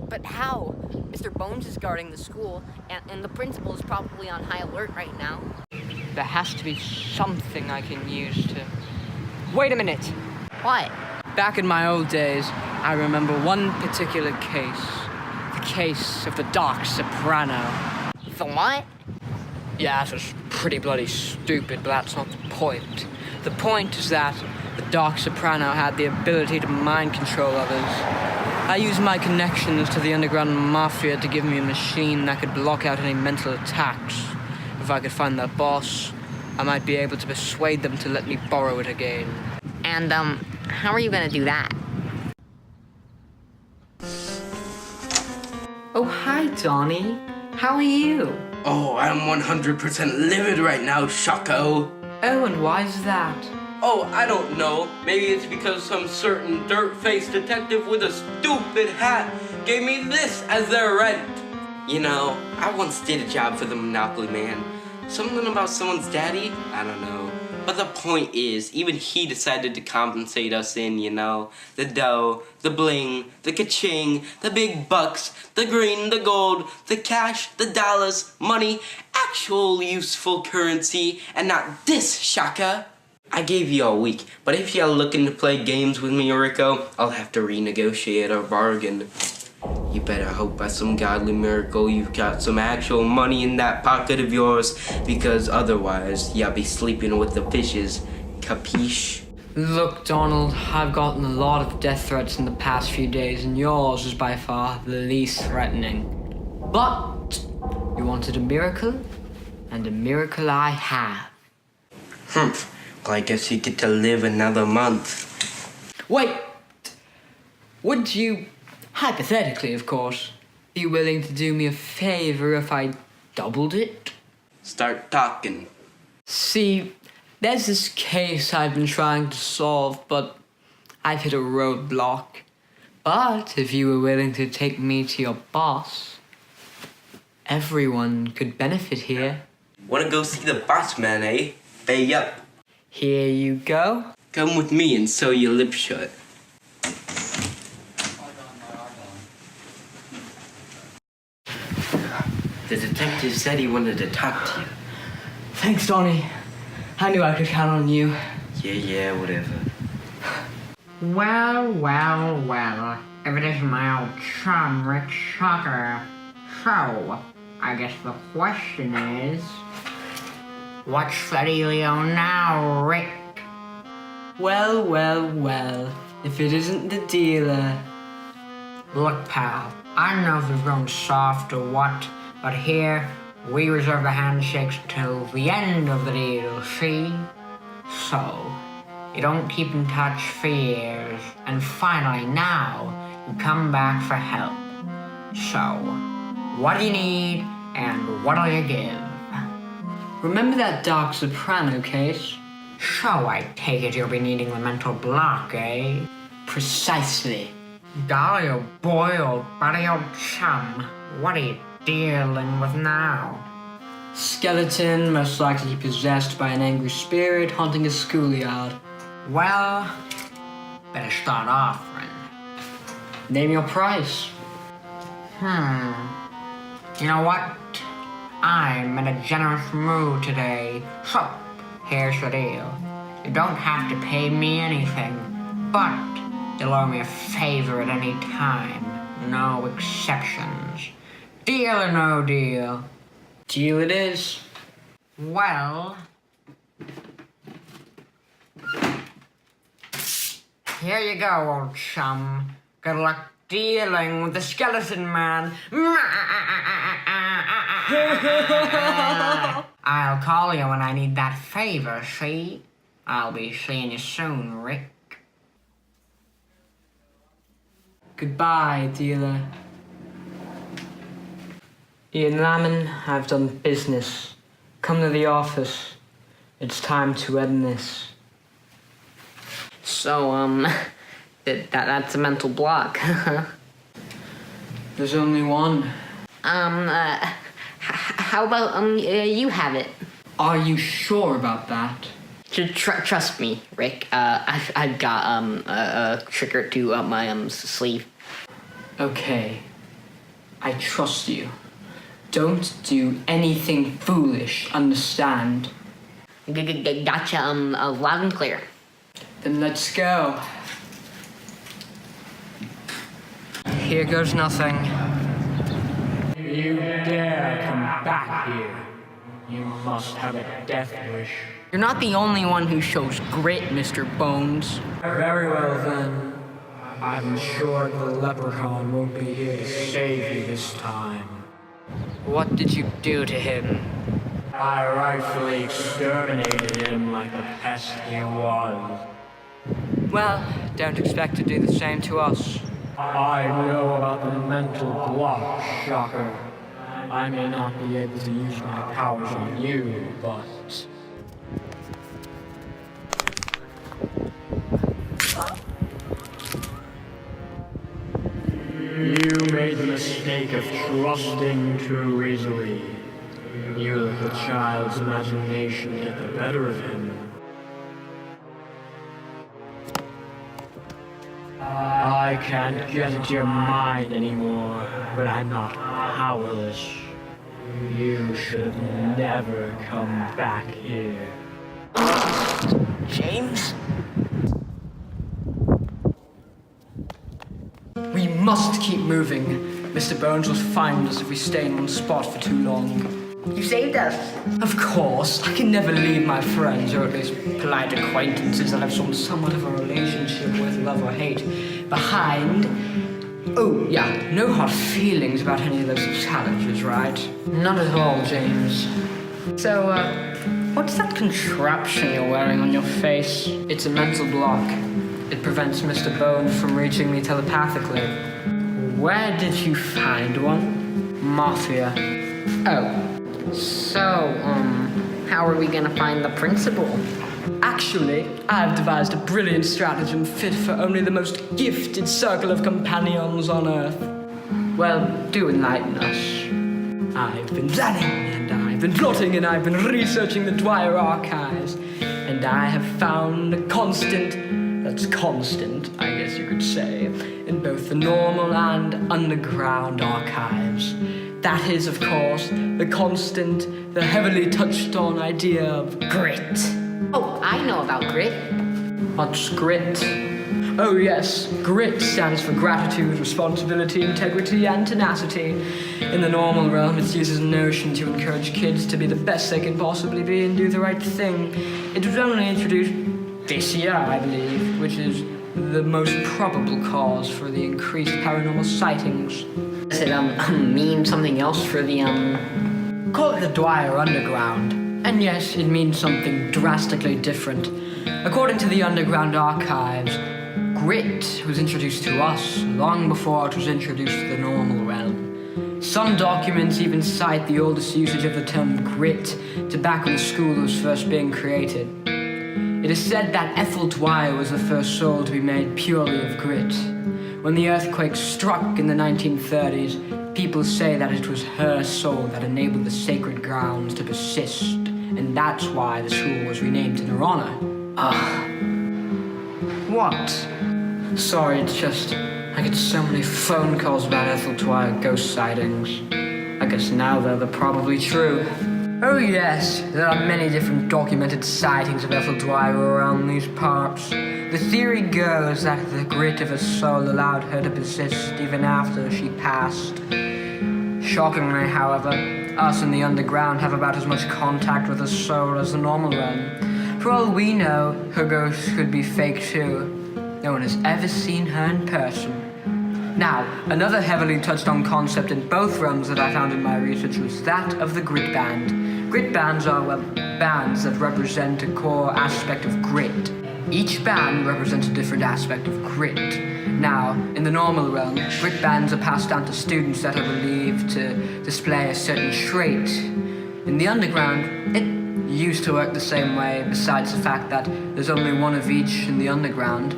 [SPEAKER 9] But how? Mr. Bones is guarding the school, and the principal is probably on high alert right now.
[SPEAKER 1] There has to be something I can use to... Wait a minute!
[SPEAKER 9] What?
[SPEAKER 1] Back in my old days, I remember one particular case. The case of the Dark Soprano.
[SPEAKER 9] The what?
[SPEAKER 1] Yeah, it was pretty bloody stupid, but that's not the point. The point is that the Dark Soprano had the ability to mind control others. I used my connections to the underground mafia to give me a machine that could block out any mental attacks. If I could find their boss, I might be able to persuade them to let me borrow it again.
[SPEAKER 3] And, how are you gonna do that?
[SPEAKER 5] Oh, hi, Donnie. How are you?
[SPEAKER 4] Oh, I'm 100% livid right now, Shocko.
[SPEAKER 5] Oh, and why is that?
[SPEAKER 4] Oh, I don't know. Maybe it's because some certain dirt-faced detective with a stupid hat gave me this as their rent. You know, I once did a job for the Monopoly Man. Something about someone's daddy? I don't know. But the point is, even he decided to compensate us in, you know, the dough, the bling, the ka-ching, the big bucks, the green, the gold, the cash, the dollars, money, actual useful currency, and not this, Shaka. I gave you a week, but if you're looking to play games with me, Rico, I'll have to renegotiate our bargain. You better hope by some godly miracle you've got some actual money in that pocket of yours, because otherwise you'll be sleeping with the fishes. Capiche?
[SPEAKER 1] Look, Donald, I've gotten a lot of death threats in the past few days, and yours is by far the least threatening. But you wanted a miracle, and a miracle I have.
[SPEAKER 4] Well, I guess you get to live another month.
[SPEAKER 1] Wait! Would you, hypothetically of course, be willing to do me a favor if I doubled it?
[SPEAKER 4] Start talking.
[SPEAKER 1] See, there's this case I've been trying to solve, but I've hit a roadblock. But if you were willing to take me to your boss, everyone could benefit here.
[SPEAKER 4] Wanna go see the boss man, eh? Pay up.
[SPEAKER 1] Here you go.
[SPEAKER 4] Come with me and sew your lips shut. The detective said he wanted to talk to you.
[SPEAKER 1] Thanks, Donnie. I knew I could count on you.
[SPEAKER 4] Yeah, whatever.
[SPEAKER 10] Well. If it isn't my old chum, Rick Shocker. So, I guess the question is, what's the dealio now, Rick?
[SPEAKER 1] Well. If it isn't the dealer.
[SPEAKER 10] Look, pal, I don't know if you've grown soft or what, but here, we reserve the handshakes till the end of the deal, see? So, you don't keep in touch for years, and finally now, you come back for help. So, what do you need, and what'll you give?
[SPEAKER 1] Remember that Dark Soprano case?
[SPEAKER 10] So I take it you'll be needing the mental block, eh?
[SPEAKER 1] Precisely.
[SPEAKER 10] Golly, oh boy, old buddy, old chum. What are you dealing with now?
[SPEAKER 1] Skeleton, most likely possessed by an angry spirit, haunting a schoolyard.
[SPEAKER 10] Well, better start offering.
[SPEAKER 1] Name your price.
[SPEAKER 10] You know what? I'm in a generous mood today. So, here's the deal. You don't have to pay me anything, but you'll owe me a favor at any time. No exceptions. Deal or no deal?
[SPEAKER 1] Deal it is.
[SPEAKER 10] Well, here you go, old chum. Good luck dealing with the skeleton man. I'll call you when I need that favor, see? I'll be seeing you soon, Rick.
[SPEAKER 1] Goodbye, dealer. Ian Lamon, I've done business. Come to the office. It's time to end this.
[SPEAKER 3] So, that's a mental block.
[SPEAKER 1] There's only one.
[SPEAKER 3] How about, you have it?
[SPEAKER 1] Are you sure about that?
[SPEAKER 3] Trust me, Rick. I've got a trick or two up my sleeve.
[SPEAKER 5] Okay. I trust you. Don't do anything foolish, understand?
[SPEAKER 3] Gotcha, loud and clear.
[SPEAKER 5] Then let's go.
[SPEAKER 1] Here goes nothing.
[SPEAKER 6] You dare come back here. You must have a death wish.
[SPEAKER 1] You're not the only one who shows grit, Mr. Bones.
[SPEAKER 6] Very well then. I'm sure the leprechaun won't be here to save you this time.
[SPEAKER 1] What did you do to him?
[SPEAKER 6] I rightfully exterminated him like the pest he was.
[SPEAKER 1] Well, don't expect to do the same to us.
[SPEAKER 6] I know about the mental block, Shocker. I may not be able to use my powers on you, but... You made the mistake of trusting too easily. You let the child's imagination get the better of him. I can't get into your mind anymore, but I'm not powerless. You should have never come back here.
[SPEAKER 1] James?
[SPEAKER 5] We must keep moving. Mr. Bones will find us if we stay in one spot for too long.
[SPEAKER 3] You saved us.
[SPEAKER 5] Of course, I can never leave my friends, or at least polite acquaintances that I've shown somewhat of a relationship with, love or hate, behind. Oh, yeah, no hard feelings about any of those challenges, right?
[SPEAKER 1] Not at all, James.
[SPEAKER 5] So, what's that contraption you're wearing on your face?
[SPEAKER 1] It's a mental block. It prevents Mr. Bones from reaching me telepathically.
[SPEAKER 5] Where did you find one?
[SPEAKER 1] Mafia.
[SPEAKER 5] Oh.
[SPEAKER 3] So, how are we gonna find the principal?
[SPEAKER 5] Actually, I've devised a brilliant stratagem fit for only the most gifted circle of companions on Earth.
[SPEAKER 1] Well, do enlighten us.
[SPEAKER 5] I've been planning, and I've been plotting, and I've been researching the Dwyer archives, and I have found a constant that's constant, I guess you could say, in both the normal and underground archives. That is, of course, the constant, the heavily touched on idea of grit.
[SPEAKER 3] Oh, I know about grit.
[SPEAKER 1] What's grit?
[SPEAKER 5] Oh yes, grit stands for gratitude, responsibility, integrity, and tenacity. In the normal realm, it's used as a notion to encourage kids to be the best they can possibly be and do the right thing. It was only introduced this year, I believe, which is the most probable cause for the increased paranormal sightings.
[SPEAKER 3] Does it mean something else for the
[SPEAKER 5] Call it the Dwyer Underground. And yes, it means something drastically different. According to the Underground archives, grit was introduced to us long before it was introduced to the normal realm. Some documents even cite the oldest usage of the term grit to back when the school was first being created. It is said that Ethel Dwyer was the first soul to be made purely of grit. When the earthquake struck in the 1930s, people say that it was her soul that enabled the sacred grounds to persist, and that's why the school was renamed in her honor. What?
[SPEAKER 1] Sorry, it's just I get so many phone calls about Ethel Dwyer ghost sightings. I guess now they're probably true.
[SPEAKER 5] Oh yes, there are many different documented sightings of Ethel Dwyer around these parts. The theory goes that the grit of her soul allowed her to persist even after she passed. Shockingly, however, us in the underground have about as much contact with her soul as the normal realm. For all we know, her ghost could be fake too. No one has ever seen her in person. Now, another heavily touched on concept in both realms that I found in my research was that of the grit band. Grit bands are, well, bands that represent a core aspect of grit. Each band represents a different aspect of grit. Now, in the normal realm, grit bands are passed down to students that are believed to display a certain trait. In the underground, it used to work the same way, besides the fact that there's only one of each in the underground.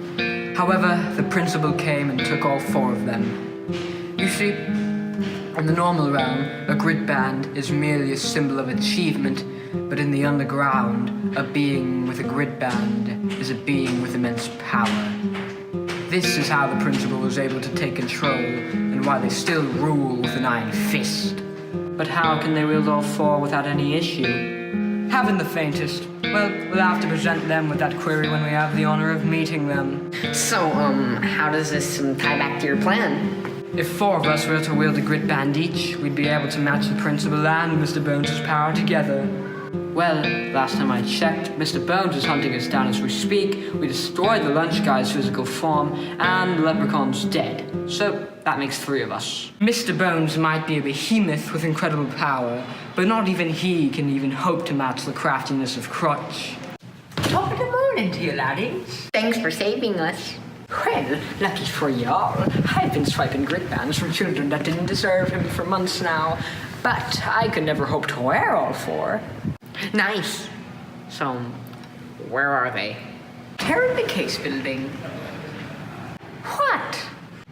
[SPEAKER 5] However, the principal came and took all four of them. You see, in the normal realm, a grit band is merely a symbol of achievement,
[SPEAKER 1] But in the underground, a being with a grid band is a being with immense power. This is how the principal was able to take control, and why they still rule with an iron fist.
[SPEAKER 11] But how can they wield all four without any issue? Haven't the faintest. Well, we'll have to present them with that query when we have the honor of meeting them.
[SPEAKER 3] So, how does this tie back to your plan?
[SPEAKER 11] If four of us were to wield a grid band each, we'd be able to match the principal and Mr. Bones' power together. Well, last time I checked, Mr. Bones is hunting us down as we speak. We destroyed the lunch guy's physical form, and the leprechaun's dead. So, that makes three of us. Mr. Bones might be a behemoth with incredible power, but not even he can even hope to match the craftiness of Crutch.
[SPEAKER 5] Top of the morning to you, laddies.
[SPEAKER 3] Thanks for saving us.
[SPEAKER 5] Well, lucky for y'all, I've been swiping grid bands from children that didn't deserve him for months now, but I could never hope to wear all four.
[SPEAKER 3] Nice. So, where are they?
[SPEAKER 5] They're in the case building.
[SPEAKER 3] What?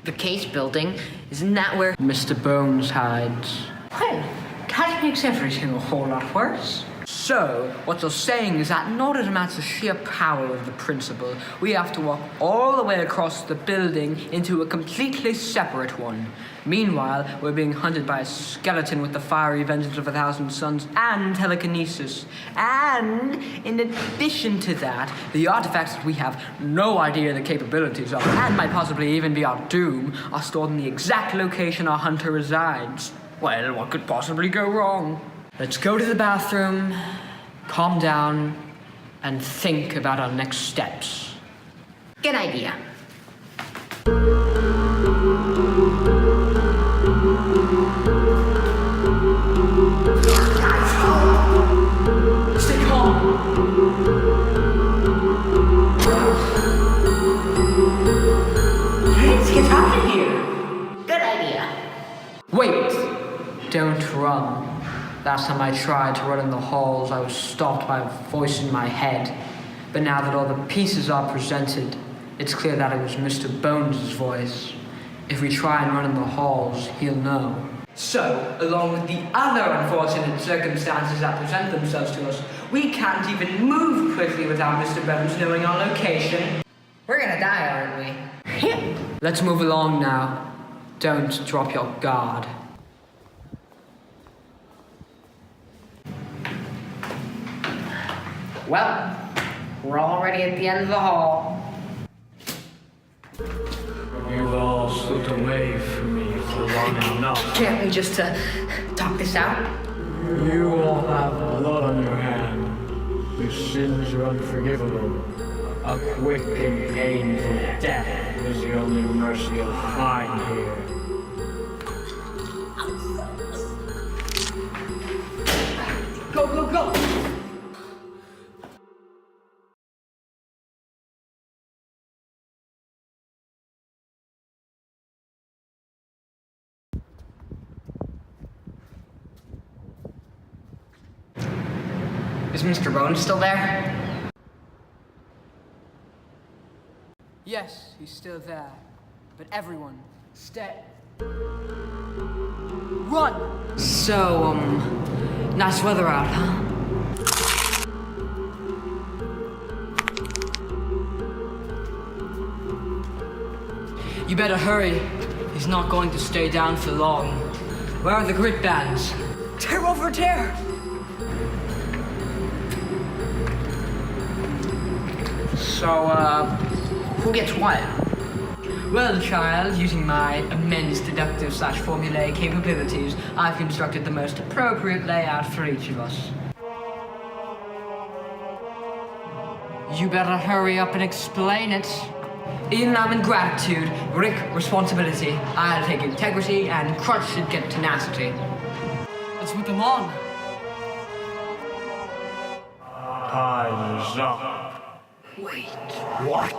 [SPEAKER 3] The case building? Isn't that where...
[SPEAKER 11] Mr. Bones hides.
[SPEAKER 5] Well, that makes everything a whole lot worse.
[SPEAKER 11] So, what you're saying is that in order to match the sheer power of the principal, we have to walk all the way across the building into a completely separate one. Meanwhile, we're being hunted by a skeleton with the fiery vengeance of 1,000 suns and telekinesis. And, in addition to that, the artifacts that we have no idea the capabilities of, and might possibly even be our doom, are stored in the exact location our hunter resides. Well, what could possibly go wrong? Let's go to the bathroom, calm down, and think about our next steps.
[SPEAKER 3] Good idea.
[SPEAKER 11] Stay calm.
[SPEAKER 5] Let's get out of here.
[SPEAKER 3] Good idea.
[SPEAKER 11] Wait! Don't run. Last time I tried to run in the halls, I was stopped by a voice in my head. But now that all the pieces are presented, it's clear that it was Mr. Bones' voice. If we try and run in the halls, he'll know. So, along with the other unfortunate circumstances that present themselves to us, we can't even move quickly without Mr. Bones knowing our location.
[SPEAKER 3] We're gonna die, aren't we?
[SPEAKER 11] Let's move along now. Don't drop your guard.
[SPEAKER 3] Well, we're already at the end of the hall.
[SPEAKER 6] You've all slipped away from me for long enough.
[SPEAKER 3] Can't we just talk this out?
[SPEAKER 6] You all have blood on your hand. Your sins are unforgivable. A quick and painful death is the only mercy you'll find here.
[SPEAKER 11] Go, go, go!
[SPEAKER 5] Is Mr. Bones still there?
[SPEAKER 11] Yes, he's still there. But everyone, stay. Run! So, nice weather out, huh? You better hurry. He's not going to stay down for long. Where are the grit bands? Tear over tear!
[SPEAKER 3] So, who gets what?
[SPEAKER 11] Well, child, using my immense deductive / formulaic capabilities, I've constructed the most appropriate layout for each of us. You better hurry up and explain it. Ian, I'm in gratitude, Rick, responsibility. I'll take integrity, and Crutch should get tenacity. Let's put them on.
[SPEAKER 6] Time is up.
[SPEAKER 5] Wait.
[SPEAKER 6] What?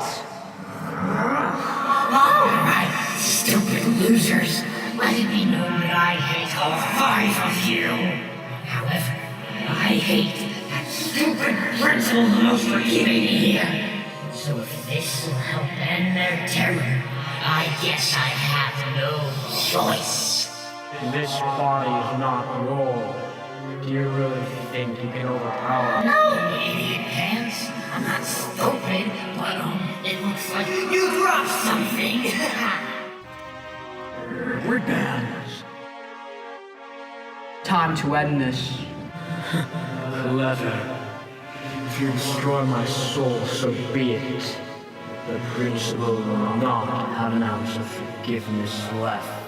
[SPEAKER 10] All right, stupid losers. Let it be known that I hate all 5 of you. However, I hate that stupid principal the most for keeping me here. So if this will help end their terror, I guess I have no choice.
[SPEAKER 6] This body is not yours. Do you really think you can overpower?
[SPEAKER 10] No, idiot pants. I'm not stupid, but it looks like you dropped something.
[SPEAKER 6] We're done.
[SPEAKER 11] Time to end this.
[SPEAKER 6] Clever. If you destroy my soul, so be it. The principal will not have an ounce of forgiveness left.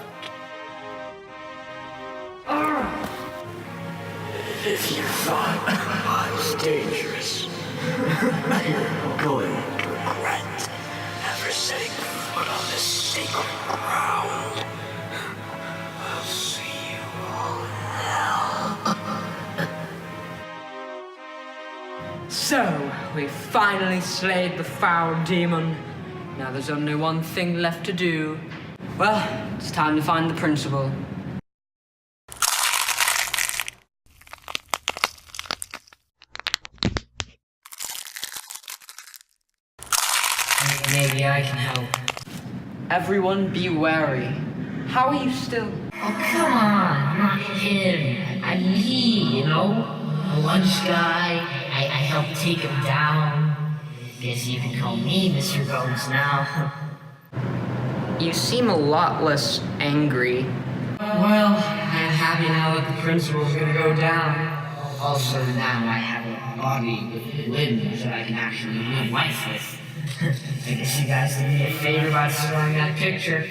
[SPEAKER 6] If you thought I was dangerous, you're going to regret ever setting foot on this sacred ground. I'll see you all in hell.
[SPEAKER 11] So, we finally slayed the foul demon. Now there's only one thing left to do. Well, it's time to find the principal.
[SPEAKER 10] Maybe I can help.
[SPEAKER 11] Everyone be wary. How are you still?
[SPEAKER 10] Oh, come on, not him. I mean he, you know? The lunch guy. I helped take him down. Guess you can call me Mr. Bones now.
[SPEAKER 3] You seem a lot less angry.
[SPEAKER 10] Well, I'm happy now that the principal's gonna go down. Also, now I have a body with limbs that I can actually live life with. I guess you guys did me a favor by destroying that picture.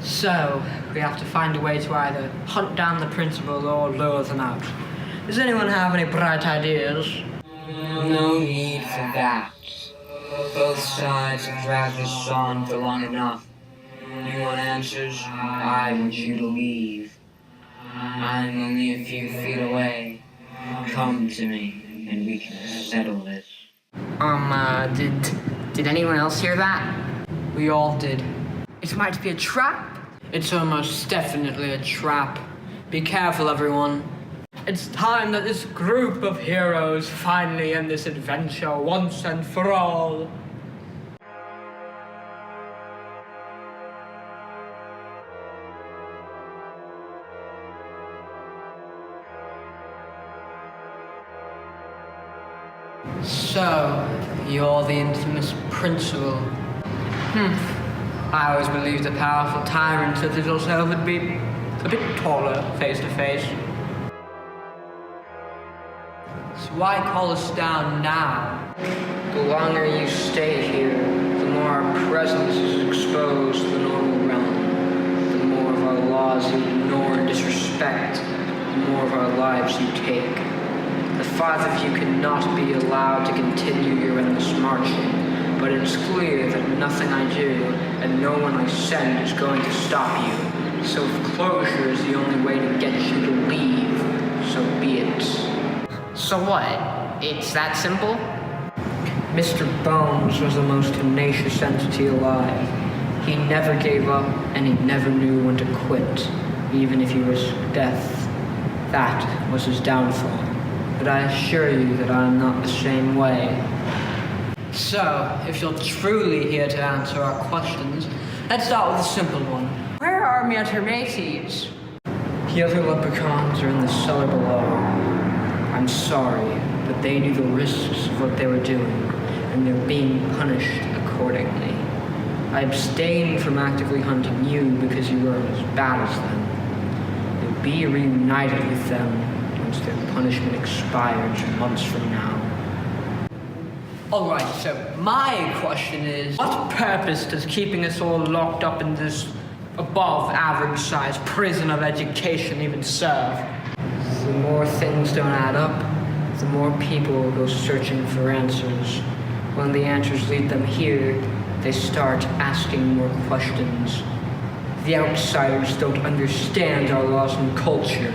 [SPEAKER 11] So, we have to find a way to either hunt down the principal or lure them out. Does anyone have any bright ideas?
[SPEAKER 1] No need for that. Both sides have dragged this on for long enough. You want answers? I want you to leave. I'm only a few feet away. Come to me, and we can settle this.
[SPEAKER 3] Did anyone else hear that?
[SPEAKER 11] We all did. It might be a trap. It's almost definitely a trap. Be careful, everyone. It's time that this group of heroes finally end this adventure once and for all. So, you're the infamous principal. I always believed a powerful tyrant such as yourself would be a bit taller face to face. So why call us down now?
[SPEAKER 3] The longer you stay here, the more our presence is exposed to the normal realm. The more of our laws you ignore and disrespect, the more of our lives you take. The five of you cannot be allowed to continue your endless marching, but it's clear that nothing I do and no one I send is going to stop you. So if closure is the only way to get you to leave, so be it. So what? It's that simple?
[SPEAKER 11] Mr. Bones was the most tenacious entity alive. He never gave up, and he never knew when to quit, even if he risked death. That was his downfall. But I assure you that I am not the same way. So, if you're truly here to answer our questions, let's start with a simple one. Where are me at your mateys? The other leprechauns are in the cellar below. I'm sorry, but they knew the risks of what they were doing, and they're being punished accordingly. I abstained from actively hunting you because you weren't as bad as them. You'll be reunited with them once their punishment expires months from now. Alright, so my question is, what purpose does keeping us all locked up in this above-average-sized prison of education even serve? The more things don't add up, the more people will go searching for answers. When the answers lead them here, they start asking more questions. The outsiders don't understand our laws and culture,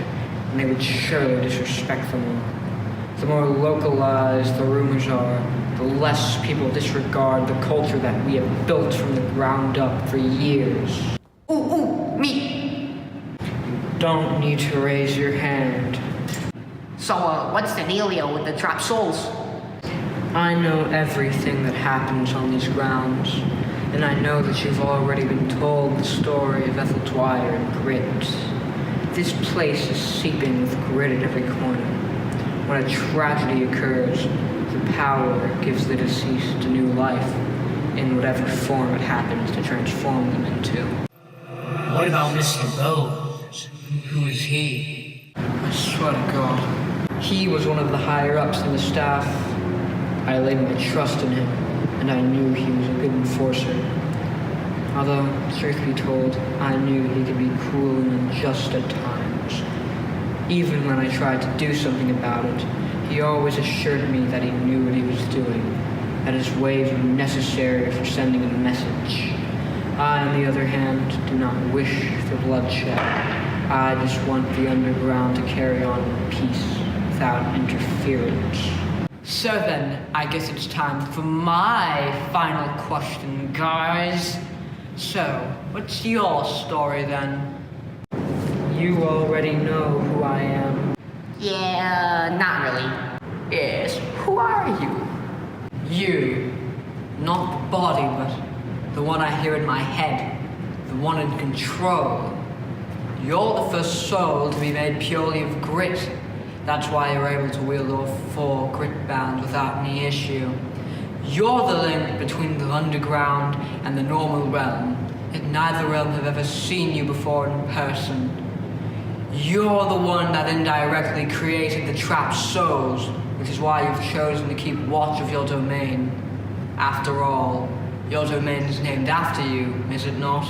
[SPEAKER 11] and they would surely disrespect them all. The more localized the rumors are, the less people disregard the culture that we have built from the ground up for years.
[SPEAKER 3] Ooh, me!
[SPEAKER 11] You don't need to raise your hand.
[SPEAKER 3] So, what's the dealio with the trapped souls?
[SPEAKER 11] I know everything that happens on these grounds, and I know that you've already been told the story of Ethel Dwyer and Grit.
[SPEAKER 1] This place is seeping with grit at every corner. When a tragedy occurs, the power gives the deceased a new life in whatever form it happens to transform them into.
[SPEAKER 10] What about Mr. Bones? Who is he?
[SPEAKER 1] I swear to God, he was one of the higher-ups in the staff. I laid my trust in him, and I knew he was a good enforcer. Although, truth be told, I knew he could be cruel and unjust at times. Even when I tried to do something about it, he always assured me that he knew what he was doing, that his ways were necessary for sending a message. I, on the other hand, do not wish for bloodshed. I just want the underground to carry on in peace, without interference. So then, I guess it's time for my final question, guys. So, what's your story then? You already know who I am.
[SPEAKER 3] Yeah, not really.
[SPEAKER 1] Yes, who are you? You. Not the body, but the one I hear in my head. The one in control. You're the first soul to be made purely of grit. That's why you're able to wield all 4 grit bands without any issue. You're the link between the underground and the normal realm, yet neither realm have ever seen you before in person. You're the one that indirectly created the trapped souls, which is why you've chosen to keep watch of your domain. After all, your domain is named after you, is it not?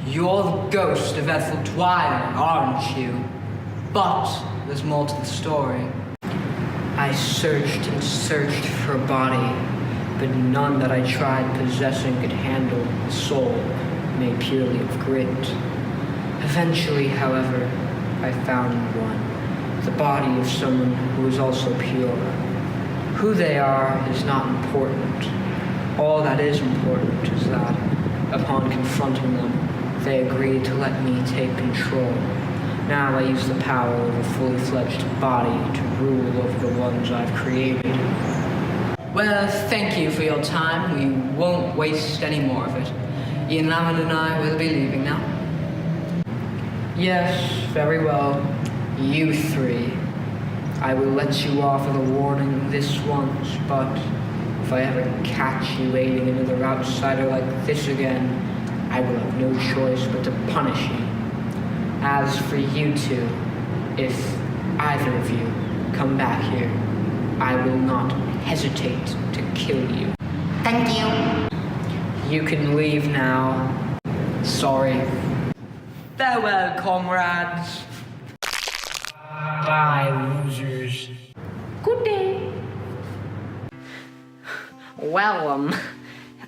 [SPEAKER 1] You're the ghost of Ethel Dwyer, aren't you? But there's more to the story. I searched and searched for a body, but none that I tried possessing could handle a soul made purely of grit. Eventually, however, I found one, the body of someone who is also pure. Who they are is not important. All that is important is that, upon confronting them, they agreed to let me take control. Now I use the power of a fully fledged body to rule over the ones I've created. Well, thank you for your time. We won't waste any more of it. Ian Lamond and I will be leaving now. Yes, very well. You 3. I will let you off with a warning this once, but if I ever catch you aiding another outsider like this again, I will have no choice but to punish you. As for you 2, if either of you come back here, I will not hesitate to kill you.
[SPEAKER 3] Thank you.
[SPEAKER 1] You can leave now. Sorry. Farewell, comrades.
[SPEAKER 10] Bye, losers.
[SPEAKER 3] Good day. Well,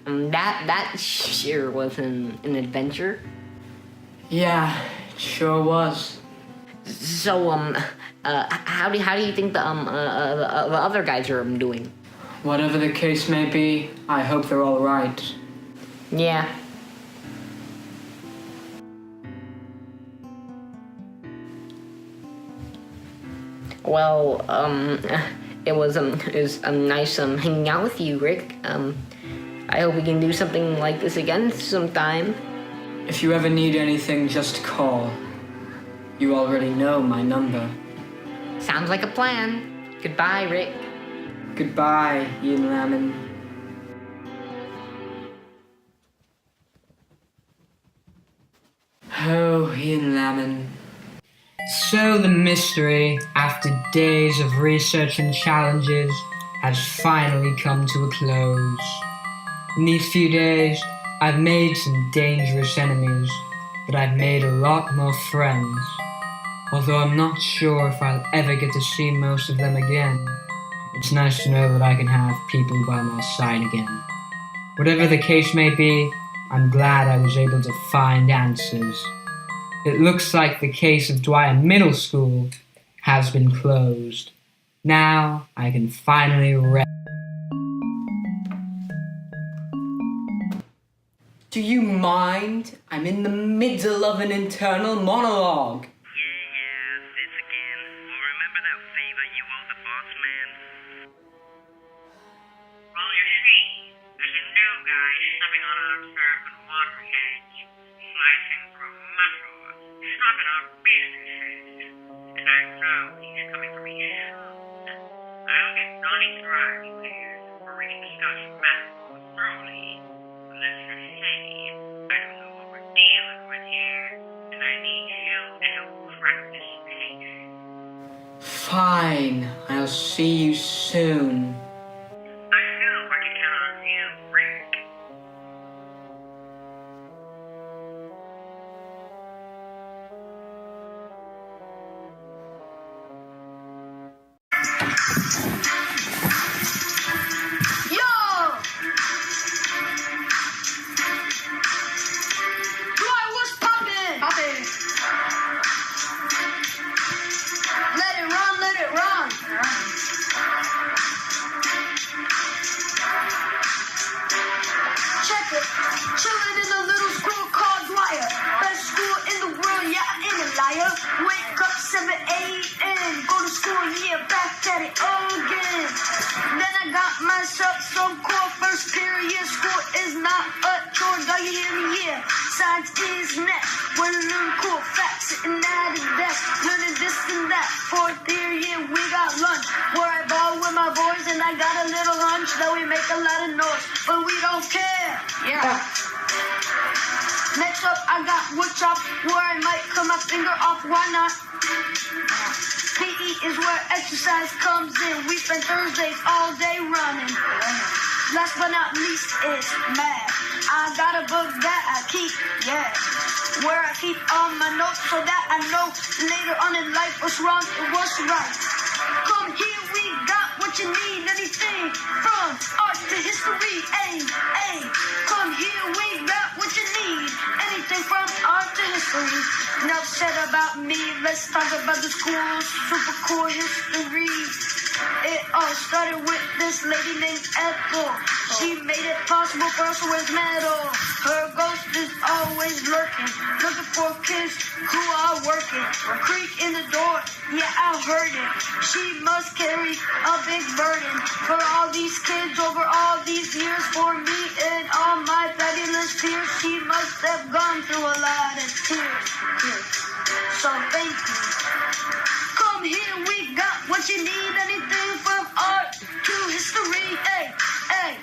[SPEAKER 3] that sure was an adventure.
[SPEAKER 1] Yeah, it sure was.
[SPEAKER 3] So, how do you think the other guys are doing?
[SPEAKER 1] Whatever the case may be, I hope they're all right.
[SPEAKER 3] Yeah. Well, it was nice hanging out with you, Rick. I hope we can do something like this again sometime.
[SPEAKER 1] If you ever need anything, just call. You already know my number.
[SPEAKER 3] Sounds like a plan. Goodbye, Rick.
[SPEAKER 1] Goodbye, Ian Lamond. Oh, Ian Lamond. So the mystery, after days of research and challenges, has finally come to a close. In these few days, I've made some dangerous enemies, but I've made a lot more friends. Although I'm not sure if I'll ever get to see most of them again, it's nice to know that I can have people by my side again. Whatever the case may be, I'm glad I was able to find answers. It looks like the case of Dwyer Middle School has been closed. Now I can finally rest. Do you mind? I'm in the middle of an internal monologue.
[SPEAKER 2] Yeah, this again. Well, remember that favor you owe the boss man? Well, you see, there's a new guy stepping on our turf and water hedge, slicing through muscle, stopping our business. drive you here, where we can discuss math thoroughly. Let's just say, I don't know what we're dealing with here, and I need you to help crack this case.
[SPEAKER 1] Fine, I'll see you soon.
[SPEAKER 2] I hope I can count on you, Rick.
[SPEAKER 7] Yo! Dwyer, what's poppin'? Let it run, let it run. Check it. Chillin' in a little school called Dwyer. Best school in the world, yeah, I ain't a liar. Wake up 7 a.m. Go to school, yeah, back at it again. Then I got myself some core first period. School is not a chore, do you hear me? Yeah. Science is next. We're learning cool facts, sitting at a desk, learning this and that. Fourth period, we got lunch, where I ball with my boys, and I got a little hunch that we make a lot of noise, but we don't care. Yeah. Next up, I got wood chop, where I might cut my finger off. Why not? PE is where exercise comes in. We spend Thursdays all day running. Last but not least is math. I got a book that I keep, yeah, where I keep all my notes so that I know later on in life what's wrong and what's right. Come here, we got what you need, anything from art to history. Ay, ay. Come here, we got what you need, anything from art to history. Enough said about me, let's talk about the school's super cool history. It all started with this lady named Ethel. She made it possible for us to win medal. Her ghost is always lurking, looking for kids who are working. A creak in the door, yeah, I heard it. She must carry a big burden for all these kids over all these years. For me and all my fabulous peers, she must have gone through a lot of tears. So thank you. Come here, we got what you need, anything from art to history. Hey, hey.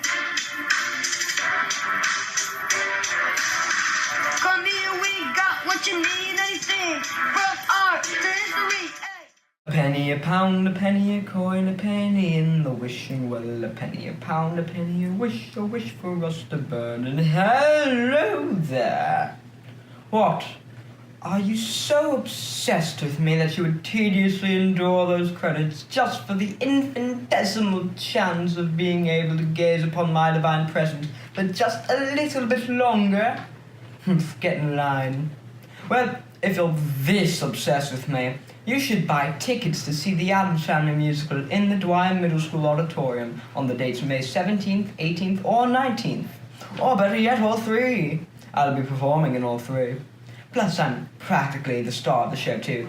[SPEAKER 7] Come here, we got what you need, anything from art to history. Hey.
[SPEAKER 11] A penny, a pound, a penny, a coin, a penny in the wishing well. A penny, a pound, a penny, a wish for us to burn. And hello there. What? Are you so obsessed with me that you would tediously endure those credits just for the infinitesimal chance of being able to gaze upon my divine presence for just a little bit longer? Get in line. Well, if you're this obsessed with me, you should buy tickets to see the Addams Family musical in the Dwyer Middle School Auditorium on the dates May 17th, 18th, or 19th. Or better yet, all three. I'll be performing in all three. Plus, I'm practically the star of the show, too.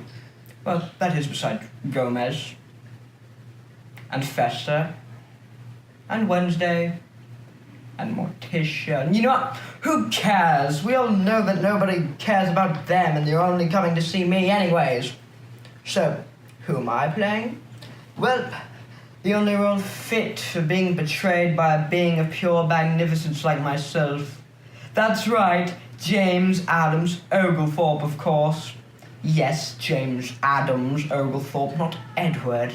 [SPEAKER 11] Well, that is beside Gomez, and Fester, and Wednesday, and Morticia. And you know what? Who cares? We all know that nobody cares about them, and they're only coming to see me anyways. So, who am I playing? Well, the only role fit for being betrayed by a being of pure magnificence like myself. That's right. James Adams Oglethorpe, of course. Yes, James Adams Oglethorpe, not Edward.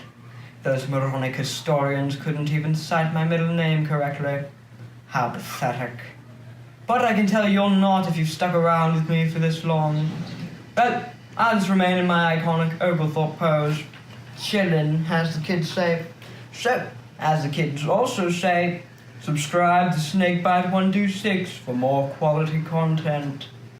[SPEAKER 11] Those moronic historians couldn't even cite my middle name correctly. How pathetic. But I can tell you're not if you've stuck around with me for this long. Well, I'll just remain in my iconic Oglethorpe pose. Chillin', as the kids say. So, as the kids also say, subscribe to Snakebite126 for more quality content.